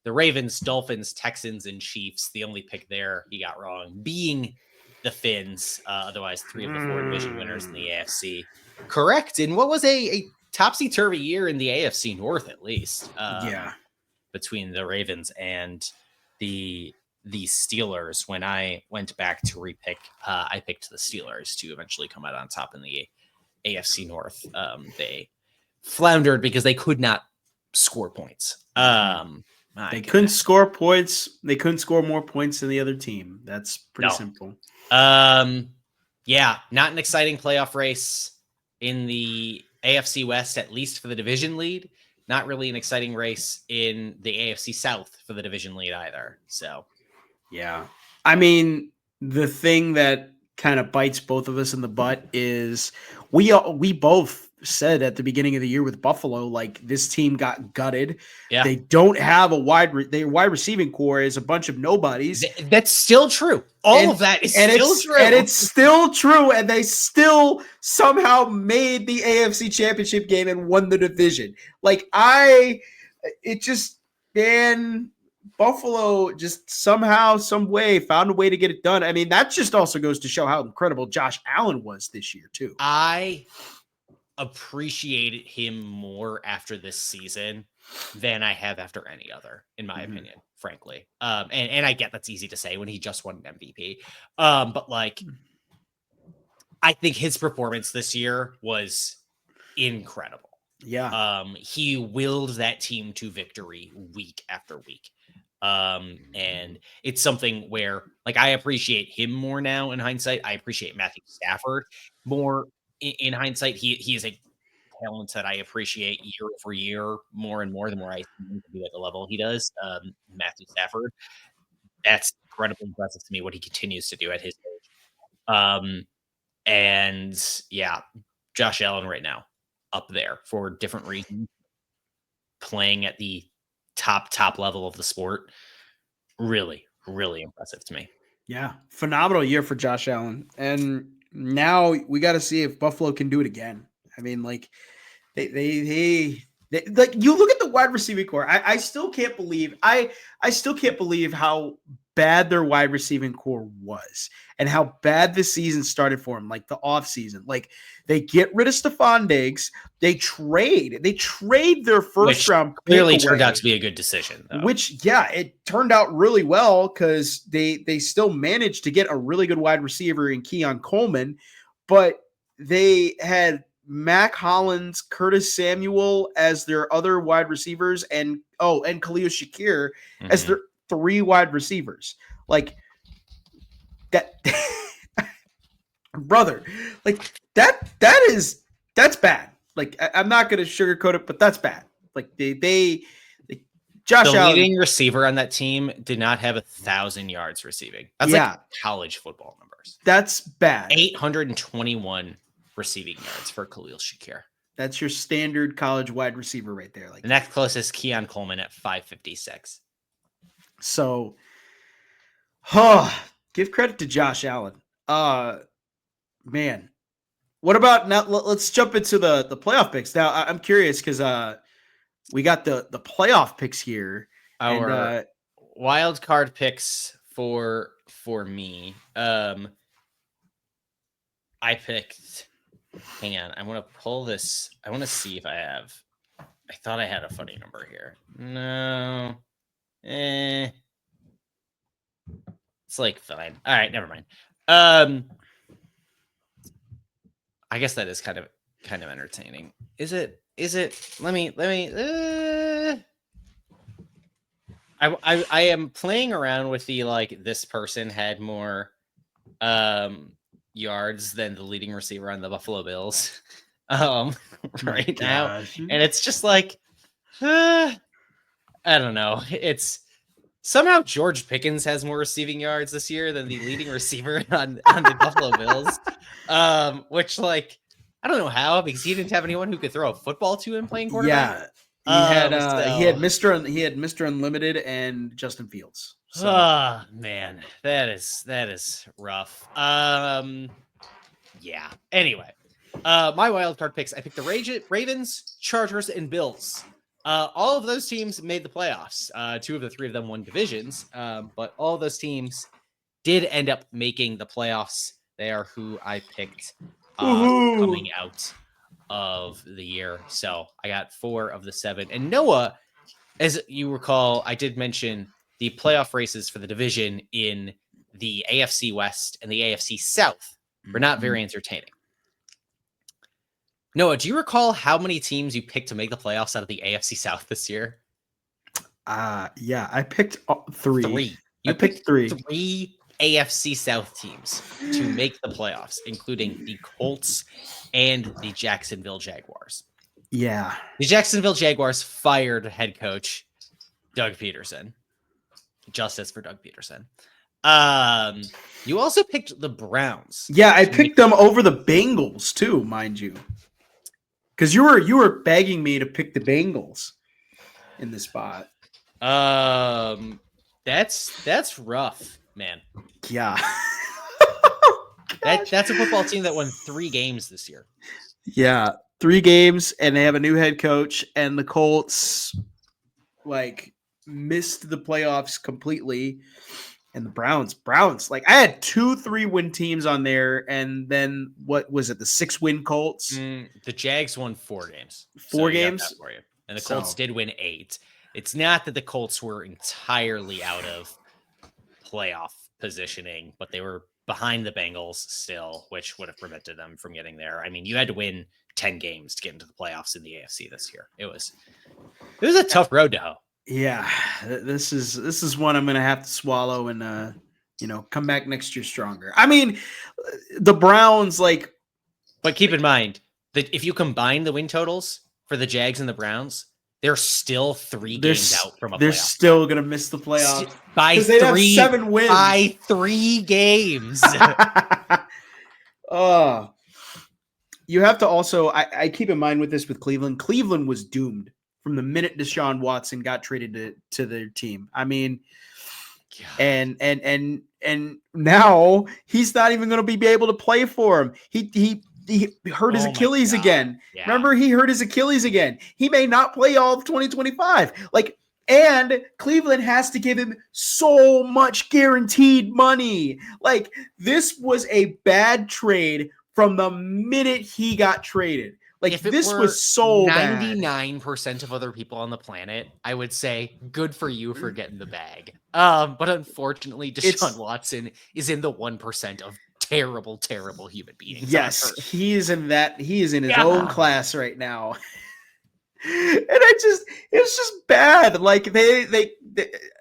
the Ravens, Dolphins, Texans, and Chiefs. The only pick there he got wrong being the Finns. Otherwise, 3 of the 4 division winners in the AFC. Correct. In what was a topsy-turvy year in the AFC North, at least. Between the Ravens and the Steelers. When I went back to repick, I picked the Steelers to eventually come out on top in the AFC North. They floundered because they could not score points. They couldn't score points. They couldn't score more points than the other team. That's pretty simple. Yeah, not an exciting playoff race in the AFC West, at least for the division lead. Not really an exciting race in the AFC South for the division lead either. So, yeah. I mean, the thing that kind of bites both of us in the butt is we both said at the beginning of the year with Buffalo, like, this team got gutted. Yeah. They don't have their wide receiving core is a bunch of nobodies. That's still true. All of that is still true. And it's still true. And they still somehow made the AFC Championship game and won the division. Buffalo just somehow, some way found a way to get it done. I mean, that just also goes to show how incredible Josh Allen was this year too. I appreciated him more after this season than I have after any other, in my opinion, frankly. And I get that's easy to say when he just won an MVP. But I think his performance this year was incredible. Yeah. He willed that team to victory week after week. And it's something where I appreciate him more now in hindsight. I appreciate Matthew Stafford more in hindsight. He is a talent that I appreciate year over year more and more the more I see him to be at the level he does. Matthew Stafford, that's incredibly impressive to me what he continues to do at his age. And yeah, Josh Allen right now up there for different reasons, playing at the top level of the sport. really, really impressive to me. Yeah, phenomenal year for Josh Allen, and now we got to see if Buffalo can do it again. I mean, like they like you look at the wide receiving core. I still can't believe I still can't believe how bad their wide receiving core was and how bad this season started for them. Like the offseason, like they get rid of Stephon Diggs, they trade their first round pick clearly turned away, out to be a good decision. Though. which it turned out really well because they still managed to get a really good wide receiver in Keon Coleman, but they had Mac Hollins, Curtis Samuel as their other wide receivers, and Khalil Shakir as their 3 wide receivers. Like that, brother. Like that's bad. Like I'm not going to sugarcoat it, but that's bad. Like Josh the Allen, leading receiver on that team did not have 1,000 yards receiving. That's like college football numbers. That's bad. 821 receiving yards for Khalil Shakir. That's your standard college wide receiver right there. Like the next closest, Keon Coleman at 556. So, give credit to Josh Allen. Man, what about now? Let's jump into the playoff picks. Now, I'm curious because we got the playoff picks here. Our wild card picks for me. I picked. Hang on, I want to pull this. I want to see if I have. I thought I had a funny number here. No. It's like fine. All right, never mind. I guess that is kind of entertaining. Is it? Let me. I am playing around with the like this person had more yards than the leading receiver on the Buffalo Bills right now, and it's just like I don't know. It's somehow George Pickens has more receiving yards this year than the leading receiver on the Buffalo Bills, which like I don't know how because he didn't have anyone who could throw a football to him playing quarterback. Yeah, he had Mr. Unlimited and Justin Fields. So. Man, that is rough. Yeah. Anyway, my wild card picks. I picked the Ravens, Chargers, and Bills. All of those teams made the playoffs. 2 of the 3 of them won divisions, but all of those teams did end up making the playoffs. They are who I picked coming out of the year. So I got 4 of the 7. And Noah, as you recall, I did mention the playoff races for the division in the AFC West and the AFC South were not very entertaining. Noah, do you recall how many teams you picked to make the playoffs out of the AFC South this year? Yeah, I picked 3. 3. You picked 3. 3 AFC South teams to make the playoffs, including the Colts and the Jacksonville Jaguars. Yeah. The Jacksonville Jaguars fired head coach Doug Peterson. Justice for Doug Peterson. You also picked the Browns. Yeah, I picked them over the Bengals too, mind you. Because you were begging me to pick the Bengals in this spot. That's rough, man. Yeah. That's a football team that won 3 games this year. Yeah, 3 games, and they have a new head coach, and the Colts like missed the playoffs completely. And the Browns, like I had 2 3-win teams on there, and then what was it? The 6-win Colts. The Jags won 4 games. 4 games for you, and the Colts did win 8. It's not that the Colts were entirely out of playoff positioning, but they were behind the Bengals still, which would have prevented them from getting there. I mean, you had to win 10 games to get into the playoffs in the AFC this year. It was a tough road to hoe. Yeah, this is one I'm gonna have to swallow and come back next year stronger. I mean, the Browns but keep in mind that if you combine the win totals for the Jags and the Browns, they're still 3 games out from a playoff. They're still gonna miss the playoffs by 3. Have 7 wins by 3 games. You have to also I keep in mind with this with Cleveland. Cleveland was doomed from the minute Deshaun Watson got traded to their team. I mean, And now he's not even going to be able to play for him. He hurt his Achilles again. Yeah. Remember, he hurt his Achilles again. He may not play all of 2025. And Cleveland has to give him so much guaranteed money. This was a bad trade from the minute he got traded. This was so 99% of other people on the planet, I would say, good for you for getting the bag. But unfortunately, Deshaun Watson is in the 1% of terrible, terrible human beings. Yes, he is in his own class right now. And it's just bad.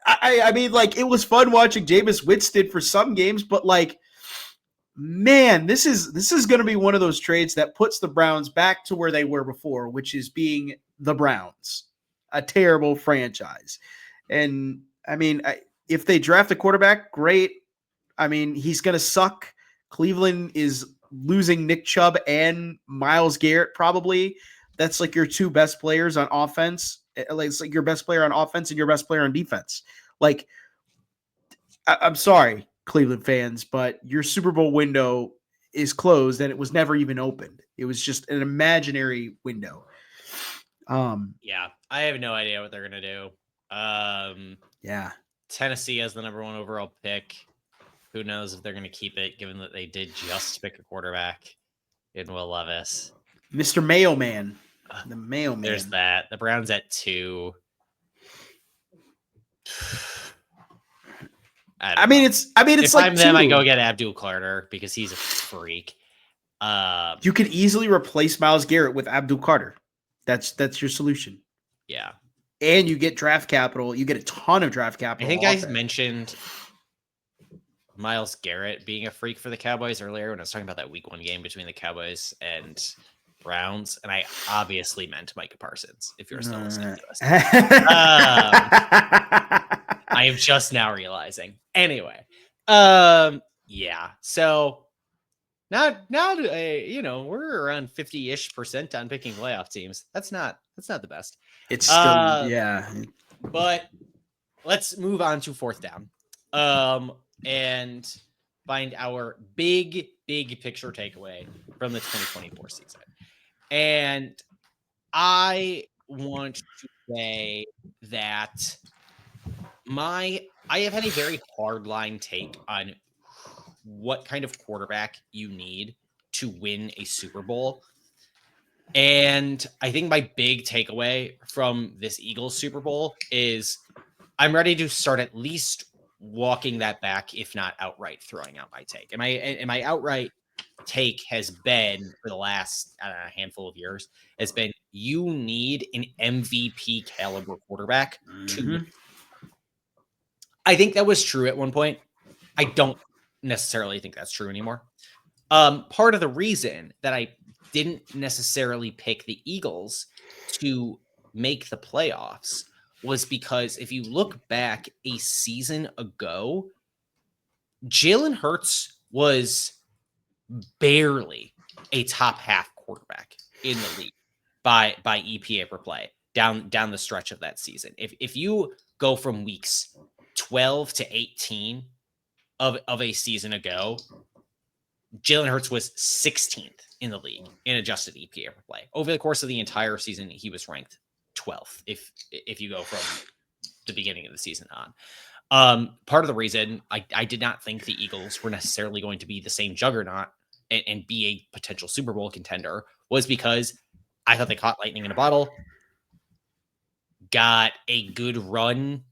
I mean, it was fun watching Jameis Winston for some games, but man, this is going to be one of those trades that puts the Browns back to where they were before, which is being the Browns, a terrible franchise. And I mean, if they draft a quarterback, great. I mean, he's going to suck. Cleveland is losing Nick Chubb and Myles Garrett probably. That's your two best players on offense. It's your best player on offense and your best player on defense. I'm sorry, Cleveland fans, but your Super Bowl window is closed and it was never even opened. It was just an imaginary window. Yeah, I have no idea what they're going to do. Yeah. Tennessee has the number 1 overall pick. Who knows if they're going to keep it, given that they did just pick a quarterback in Will Levis. Mr. Mailman. The Mailman. There's that. The Browns at 2. I mean, it's if I'm them, I go get Abdul Carter because he's a freak. You could easily replace Myles Garrett with Abdul Carter. That's your solution. Yeah. And you get draft capital. You get a ton of draft capital. I think I mentioned Myles Garrett being a freak for the Cowboys earlier when I was talking about that week 1 game between the Cowboys and Browns, and I obviously meant Micah Parsons, if you're still listening to us. I am just now realizing. Anyway, yeah. So now, we're around 50-ish% on picking playoff teams. That's not the best. It's still, yeah. But let's move on to 4th down. And find our big picture takeaway from the 2024 season. And I want to say that I have had a very hard line take on what kind of quarterback you need to win a Super Bowl. And I think my big takeaway from this Eagles Super Bowl is I'm ready to start at least walking that back, if not outright throwing out my take. And my outright take has been for the last handful of years has been you need an MVP caliber quarterback to win. I think that was true at one point. I don't necessarily think that's true anymore. Part of the reason that I didn't necessarily pick the Eagles to make the playoffs was because if you look back a season ago, Jalen Hurts was barely a top half quarterback in the league by EPA per play down the stretch of that season. If you go from weeks 12 to 18 of a season ago, Jalen Hurts was 16th in the league in adjusted EPA per play. Over the course of the entire season, he was ranked 12th if you go from the beginning of the season on. Part of the reason I did not think the Eagles were necessarily going to be the same juggernaut and be a potential Super Bowl contender was because I thought they caught lightning in a bottle, got a good run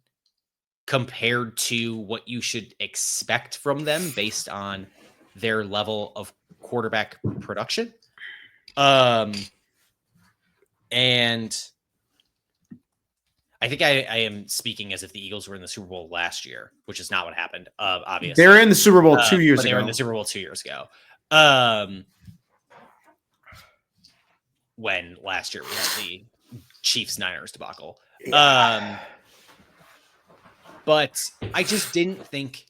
compared to what you should expect from them based on their level of quarterback production. And I think I am speaking as if the Eagles were in the Super Bowl last year, which is not what happened. Obviously, they're in the Super Bowl 2 years ago. They were in the Super Bowl 2 years ago. When last year we had the Chiefs-Niners debacle. But I just didn't think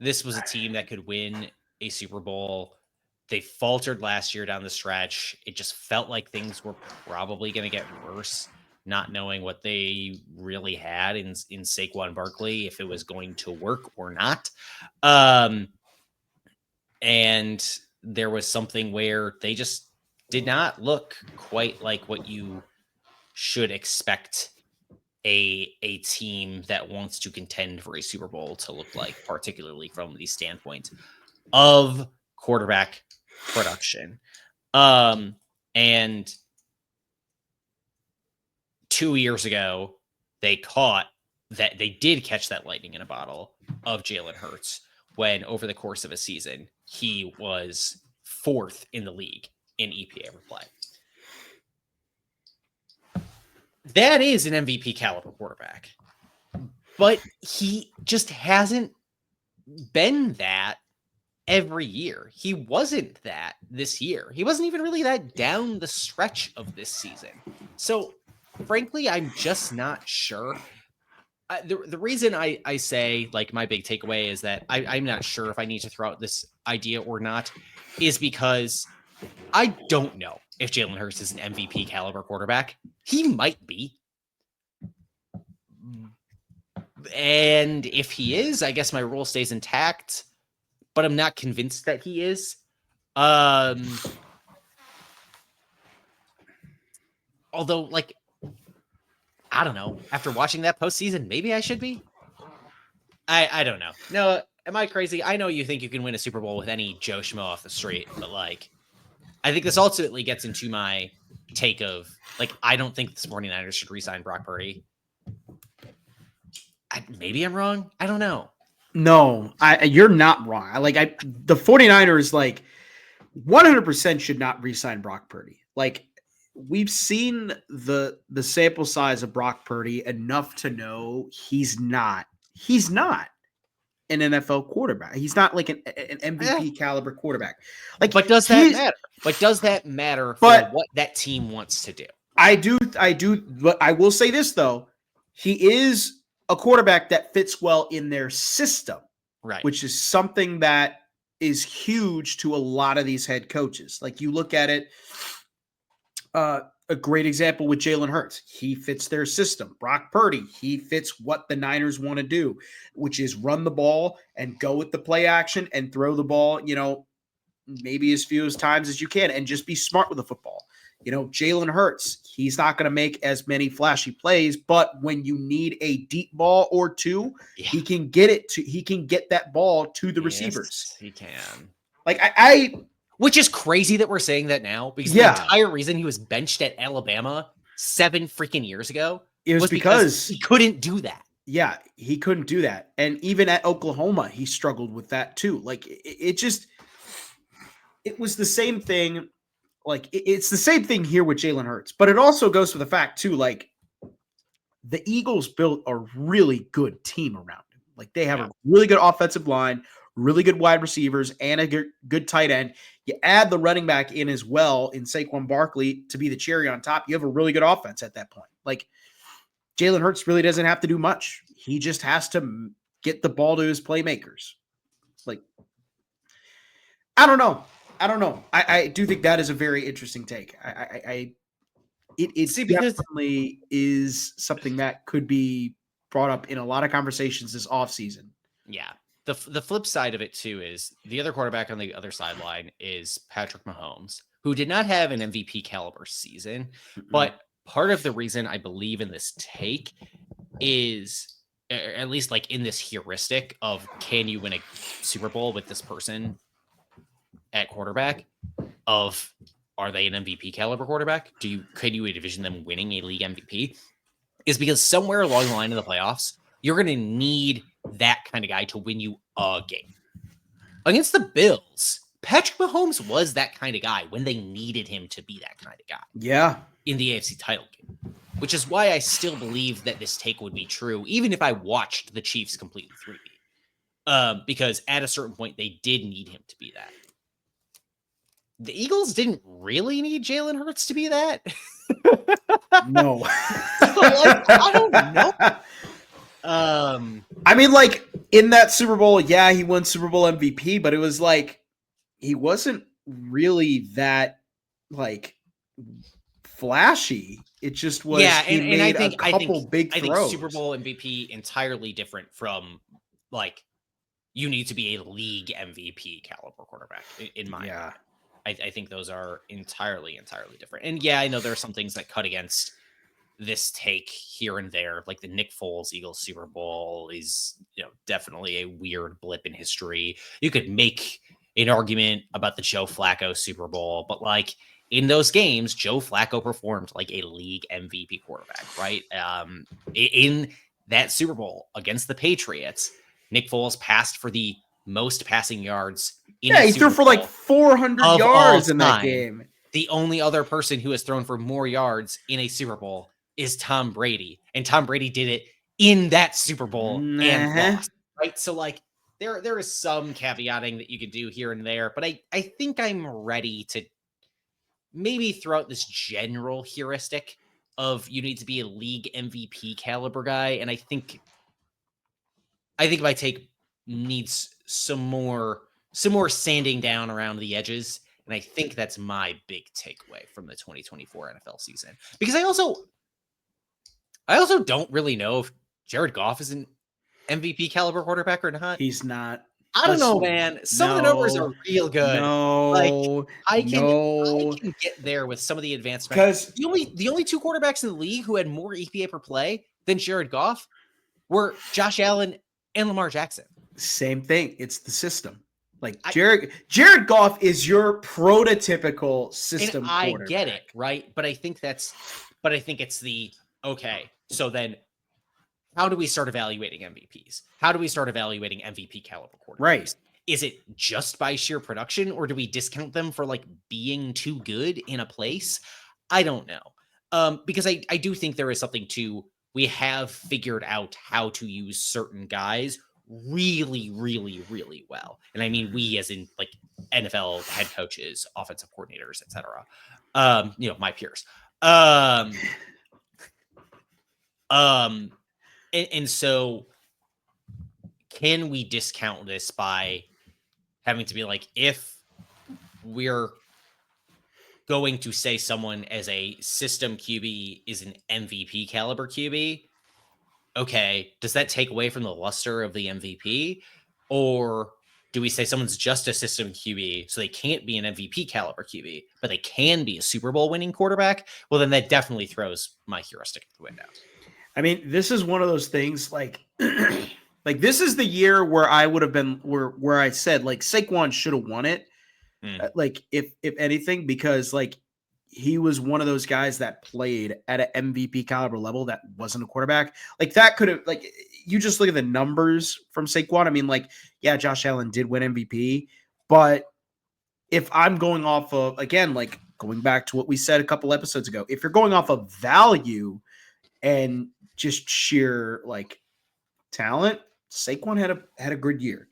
this was a team that could win a Super Bowl. They faltered last year down the stretch. It just felt like things were probably going to get worse. not knowing what they really had in Saquon Barkley, if it was going to work or not. And there was something where they just did not look quite like what you should expect a team that wants to contend for a Super Bowl to look like, particularly from the standpoint of quarterback production. And 2 years ago, they did catch that lightning in a bottle of Jalen Hurts when over the course of a season, he was 4th in the league in EPA per play. That is an MVP caliber quarterback, but he just hasn't been that every year. He wasn't that this year. He wasn't even really that down the stretch of this season. So frankly, I'm just not sure. The reason I say, like, my big takeaway is that I'm not sure if I need to throw out this idea or not is because I don't know if Jalen Hurts is an MVP caliber quarterback. He might be. And if he is, I guess my rule stays intact, but I'm not convinced that he is. Although, like, I don't know. After watching that postseason, maybe I should be. I don't know. No, am I crazy? I know you think you can win a Super Bowl with any Joe Schmo off the street, but like, I think this ultimately gets into my take of, like, I don't think the 49ers should re-sign Brock Purdy. Maybe I'm wrong. I don't know. No, you're not wrong. The 49ers, like, 100% should not re-sign Brock Purdy. Like, we've seen the sample size of Brock Purdy enough to know he's not an NFL quarterback. He's not like an MVP caliber quarterback. Like, but does that matter? But does that matter for what that team wants to do? I do. But I will say this though, he is a quarterback that fits well in their system, right? Which is something that is huge to a lot of these head coaches. Like, you look at it, a great example with Jalen Hurts. He fits their system. Brock Purdy, he fits what the Niners want to do, which is run the ball and go with the play action and throw the ball, maybe as few as times as you can and just be smart with the football. Jalen Hurts, he's not going to make as many flashy plays, but when you need a deep ball or two, he can get that ball to the receivers. He can. Like, which is crazy that we're saying that now, because the entire reason he was benched at Alabama 7 freaking years ago was because he couldn't do that. Yeah, he couldn't do that. And even at Oklahoma, he struggled with that too. Like, it was the same thing. Like, it's the same thing here with Jalen Hurts, but it also goes for the fact too, like, the Eagles built a really good team around him. Like, they have a really good offensive line, really good wide receivers, and a good tight end. You add the running back in as well in Saquon Barkley to be the cherry on top. You have a really good offense at that point. Like, Jalen Hurts really doesn't have to do much. He just has to get the ball to his playmakers. Like, I don't know. I do think that is a very interesting take. It definitely is something that could be brought up in a lot of conversations this offseason. Yeah. The flip side of it too is the other quarterback on the other sideline is Patrick Mahomes, who did not have an MVP caliber season, but part of the reason I believe in this take is, at least like in this heuristic of, can you win a Super Bowl with this person at quarterback, of, are they an MVP caliber quarterback? Could you envision them winning a league MVP? Is because somewhere along the line of the playoffs, you're going to need that kind of guy to win you a game. Against the Bills, Patrick Mahomes was that kind of guy when they needed him to be that kind of guy. Yeah. In the AFC title game, which is why I still believe that this take would be true, even if I watched the Chiefs completely 3-beat. Because at a certain point, they did need him to be that. The Eagles didn't really need Jalen Hurts to be that. No. I don't know. I mean, like, in that Super Bowl, he won Super Bowl MVP, but it was like, he wasn't really that, like, flashy. It just was he and made I think a couple big throws. I think Super Bowl MVP entirely different from like you need to be a league MVP caliber quarterback in my opinion. I think those are entirely different. And yeah, I know there are some things that cut against this take here and there, like the Nick Foles Eagles Super Bowl is, definitely a weird blip in history. You could make an argument about the Joe Flacco Super Bowl, but like in those games, Joe Flacco performed like a league MVP quarterback, right? In that Super Bowl against the Patriots, Nick Foles passed for the most passing yards in he threw for like 400 yards in that game. The only other person who has thrown for more yards in a Super Bowl is Tom Brady. And Tom Brady did it in that Super Bowl and lost, right? So like there is some caveating that you could do here and there, but I think I'm ready to maybe throw out this general heuristic of you need to be a league MVP caliber guy. And I think my take needs some more sanding down around the edges. And I think that's my big takeaway from the 2024 NFL season. Because I also don't really know if Jared Goff is an MVP caliber quarterback or not. He's not. I don't know, man. Some of the numbers are real good. No, I can get there with some of the advanced because the only two quarterbacks in the league who had more EPA per play than Jared Goff were Josh Allen and Lamar Jackson. Same thing. It's the system. Like Jared Goff is your prototypical system. I get it, right? But I think it's the okay. So then, how do we start evaluating MVPs? How do we start evaluating MVP caliber quarterbacks? Right. Is it just by sheer production, or do we discount them for like being too good in a place? I don't know. Because I do think there is something to we have figured out how to use certain guys really, really, really well. And I mean, we as in like NFL head coaches, offensive coordinators, etc. My peers. And so can we discount this by having to be like, if we're going to say someone as a system QB is an MVP caliber QB, okay, does that take away from the luster of the MVP? Or do we say someone's just a system QB, so they can't be an MVP caliber QB, but they can be a Super Bowl winning quarterback? Well, then that definitely throws my heuristic out the window. I mean, this is one of those things like, like this is the year where I would have been where I said like Saquon should have won it. Like if anything, because like he was one of those guys that played at an MVP caliber level that wasn't a quarterback. Like that could have, like, you just look at the numbers from Saquon. I mean, like, yeah, Josh Allen did win MVP, but if I'm going off of, again, like going back to what we said a couple episodes ago, if you're going off of value and just sheer like talent, Saquon had a good year.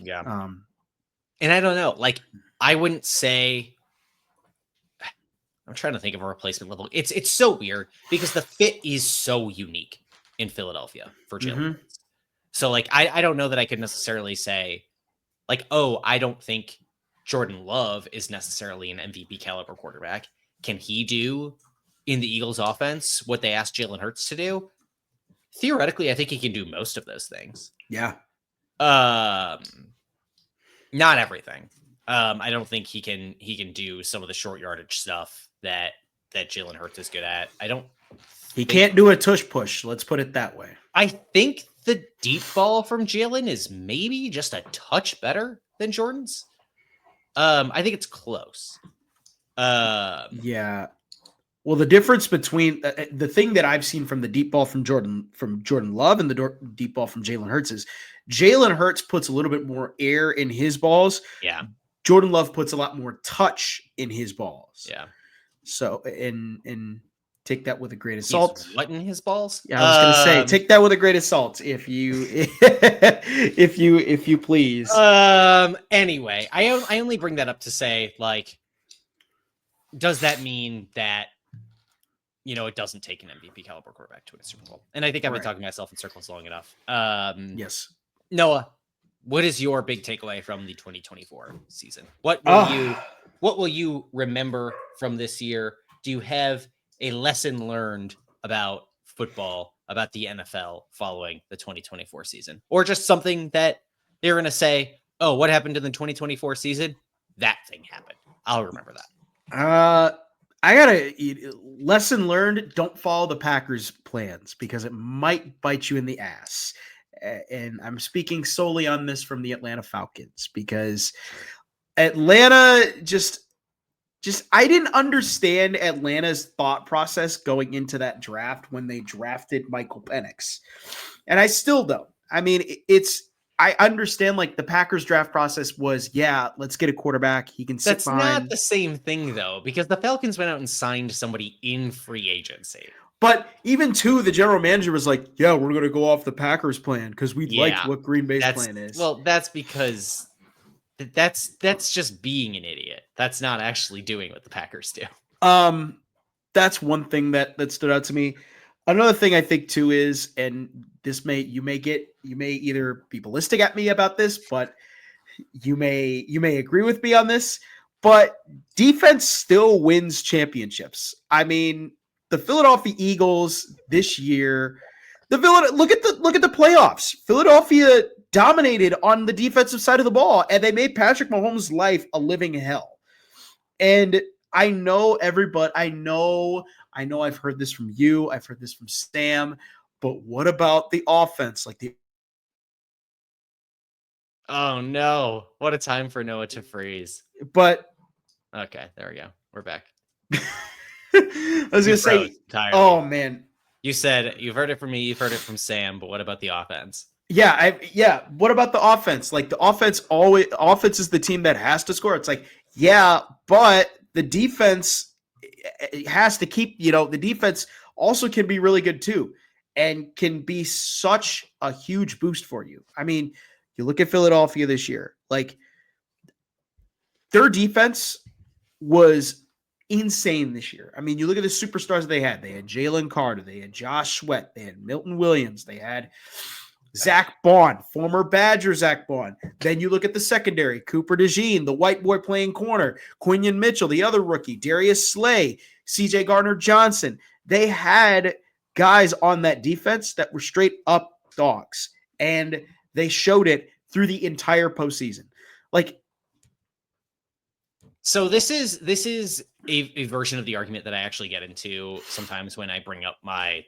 Yeah. And I don't know, like I wouldn't say, I'm trying to think of a replacement level. It's so weird because the fit is so unique in Philadelphia for Jalen. So like, I don't know that I could necessarily say like, oh, I don't think Jordan Love is necessarily an MVP caliber quarterback. Can he do in the Eagles offense what they asked Jalen Hurts to do? Theoretically, I think he can do most of those things. Yeah. Not everything. I don't think he can do some of the short yardage stuff that Jalen Hurts is good at. He can't do a tush push. Let's put it that way. I think the deep ball from Jalen is maybe just a touch better than Jordan's. I think it's close. Yeah. Well, the difference between the thing that I've seen from the deep ball from Jordan Love and the deep ball from Jalen Hurts is Jalen Hurts puts a little bit more air in his balls. Yeah. Jordan Love puts a lot more touch in his balls. Yeah. So, and take that with a grain of salt. What in his balls? Yeah, I was going to say, take that with a grain of salt, if you, if you please. Anyway, I only bring that up to say, like, does that mean that, it doesn't take an MVP caliber quarterback to win a Super Bowl? And I think I've been talking myself in circles long enough. Yes. Noah, what is your big takeaway from the 2024 season? What will you remember from this year? Do you have a lesson learned about football, about the NFL following the 2024 season, or just something that they're going to say, oh, what happened in the 2024 season? That thing happened. I'll remember that. I gotta lesson learned. Don't follow the Packers' plans because it might bite you in the ass. And I'm speaking solely on this from the Atlanta Falcons because Atlanta just I didn't understand Atlanta's thought process going into that draft when they drafted Michael Penix. And I still don't. I mean, I understand like the Packers draft process was, yeah, let's get a quarterback. He can sit That's behind. not the same thing though, because the Falcons went out and signed somebody in free agency. But even too, the general manager was like, yeah, we're going to go off the Packers plan because we like what Green Bay's plan is. Well, that's because that's just being an idiot. That's not actually doing what the Packers do. That's one thing that stood out to me. Another thing I think too is, and you may either be ballistic at me about this, but you may agree with me on this. But defense still wins championships. I mean, the Philadelphia Eagles this year, look at the playoffs. Philadelphia dominated on the defensive side of the ball, and they made Patrick Mahomes' life a living hell. And I know I've heard this from you, I've heard this from Sam, but what about the offense? Oh no. What a time for Noah to freeze. But okay, there we go. We're back. I was going to say, oh man. You said you've heard it from me, you've heard it from Sam, but what about the offense? Yeah. What about the offense? Like the offense is the team that has to score. It's like, yeah, but the defense has to keep, the defense also can be really good too and can be such a huge boost for you. I mean, you look at Philadelphia this year, like their defense was insane this year. I mean, you look at the superstars they had. They had Jalen Carter, they had Josh Sweat, they had Milton Williams, they had Zach Bond, former Badger Zach Bond. Then you look at the secondary, Cooper DeJean, the white boy playing corner, Quinion Mitchell, the other rookie, Darius Slay, CJ Gardner-Johnson. They had guys on that defense that were straight up dogs, and they showed it through the entire postseason. So this is a version of the argument that I actually get into sometimes when I bring up my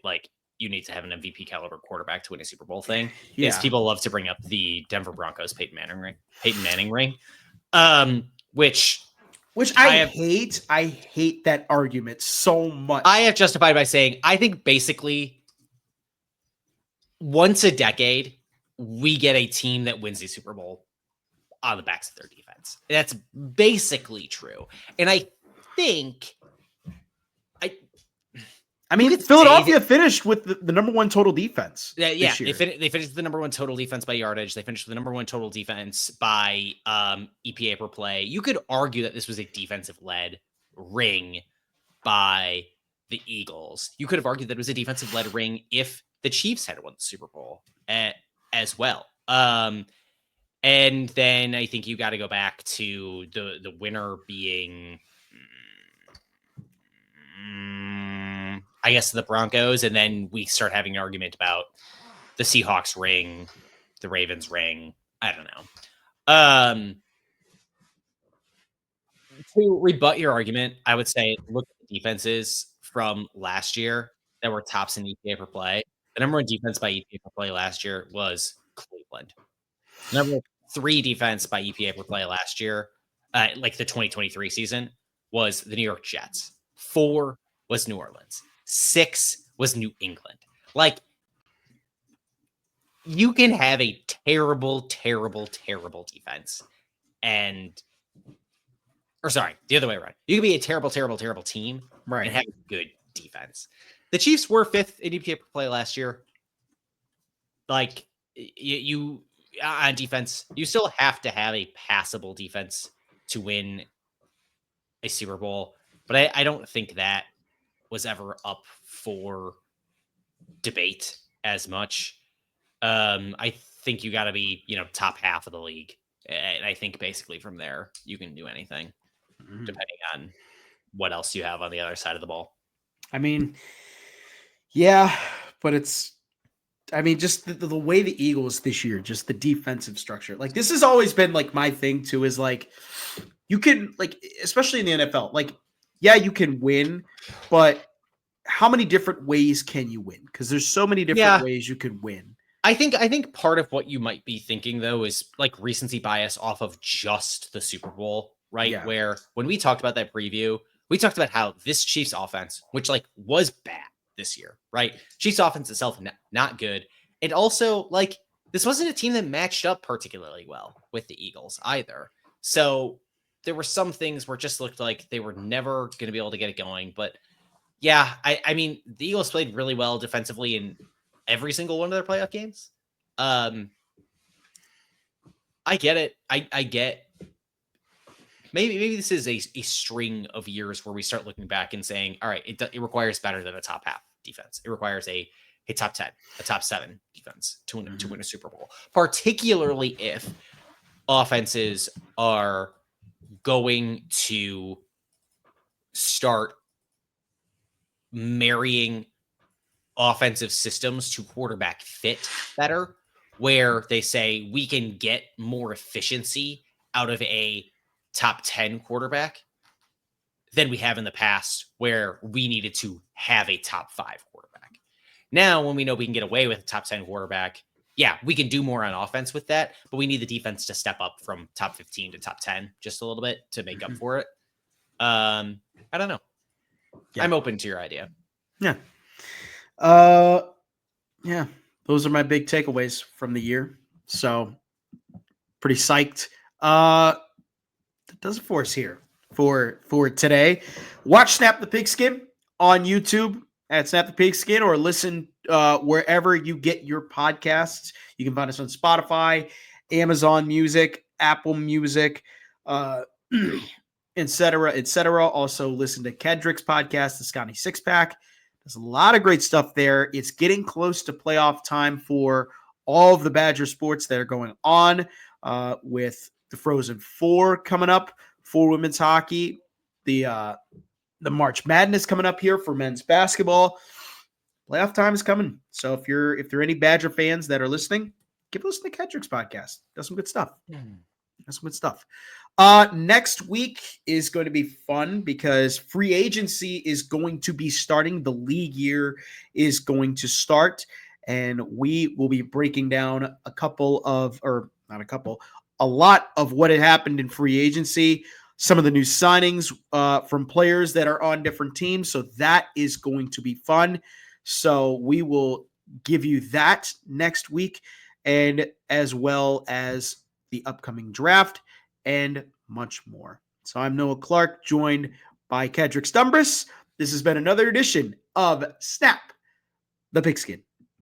you need to have an MVP caliber quarterback to win a Super Bowl thing. Yeah. Is people love to bring up the Denver Broncos Peyton Manning ring. Which I hate. I hate that argument so much. I have justified by saying I think basically once a decade we get a team that wins the Super Bowl on the backs of their defense. That's basically true. And I think Philadelphia finished with the number one total defense. Yeah, they finished with the number one total defense by yardage. They finished with the number one total defense by EPA per play. You could argue that this was a defensive-led ring by the Eagles. You could have argued that it was a defensive-led ring if the Chiefs had won the Super Bowl as well. And then I think you got to go back to the winner being... I guess the Broncos, and then we start having an argument about the Seahawks ring, the Ravens ring. I don't know. To rebut your argument, I would say look at the defenses from last year that were tops in EPA per play. The number one defense by EPA per play last year was Cleveland. Number 3 defense by EPA per play last year, like the 2023 season, was the New York Jets. 4 was New Orleans. 6 was New England. You can have a terrible, terrible, terrible defense the other way around. You can be a terrible, terrible, terrible team and have a good defense. The Chiefs were 5th in EPA per play last year. You on defense, you still have to have a passable defense to win a Super Bowl, but I don't think that was ever up for debate as much. I think you got to be, top half of the league. And I think basically from there, you can do anything depending on what else you have on the other side of the ball. I mean, yeah, but just the way the Eagles this year, just the defensive structure. Like, this has always been like my thing too, is like, you can, like, especially in the NFL, like, yeah, you can win, but how many different ways can you win? Because there's so many different ways you could win. I think part of what you might be thinking though is like recency bias off of just the Super Bowl, right? Yeah. Where when we talked about that preview, we talked about how this Chiefs offense, which like was bad this year, right? Chiefs offense itself not good. And also like this wasn't a team that matched up particularly well with the Eagles either. So there were some things where it just looked like they were never going to be able to get it going. But yeah, I mean, the Eagles played really well defensively in every single one of their playoff games. I get it. I get maybe this is a string of years where we start looking back and saying, all right, it requires better than a top half defense. It requires a top 10, a top 7 defense to win a Super Bowl, particularly if offenses are going to start marrying offensive systems to quarterback fit better, where they say we can get more efficiency out of a top 10 quarterback than we have in the past, where we needed to have a top 5 quarterback. Now, when we know we can get away with a top 10 quarterback, yeah, we can do more on offense with that, but we need the defense to step up from top 15 to top 10 just a little bit to make up for it. I don't know. Yeah. I'm open to your idea. Yeah. Yeah, those are my big takeaways from the year. So pretty psyched. That does it for us here for today. Watch Snap the Pigskin on YouTube at Snap the Pigskin, or listen wherever you get your podcasts. You can find us on Spotify, Amazon Music, Apple Music, et cetera. Also listen to Kedrick's podcast, the Sconnie Six Pack. There's a lot of great stuff there. It's getting close to playoff time for all of the Badger sports that are going on, with the Frozen Four coming up for women's hockey, the March Madness coming up here for men's basketball. Playoff time is coming. So if there are any Badger fans that are listening, give a listen to Kedrick's podcast. Does some good stuff. That's some good stuff. Next week is going to be fun because free agency is going to be starting. The league year is going to start, and we will be breaking down a lot of what had happened in free agency, some of the new signings from players that are on different teams. So that is going to be fun. So we will give you that next week, and as well as the upcoming draft and much more. So I'm Noah Clark, joined by Kedrick Stumbris. This has been another edition of Snap the Pigskin.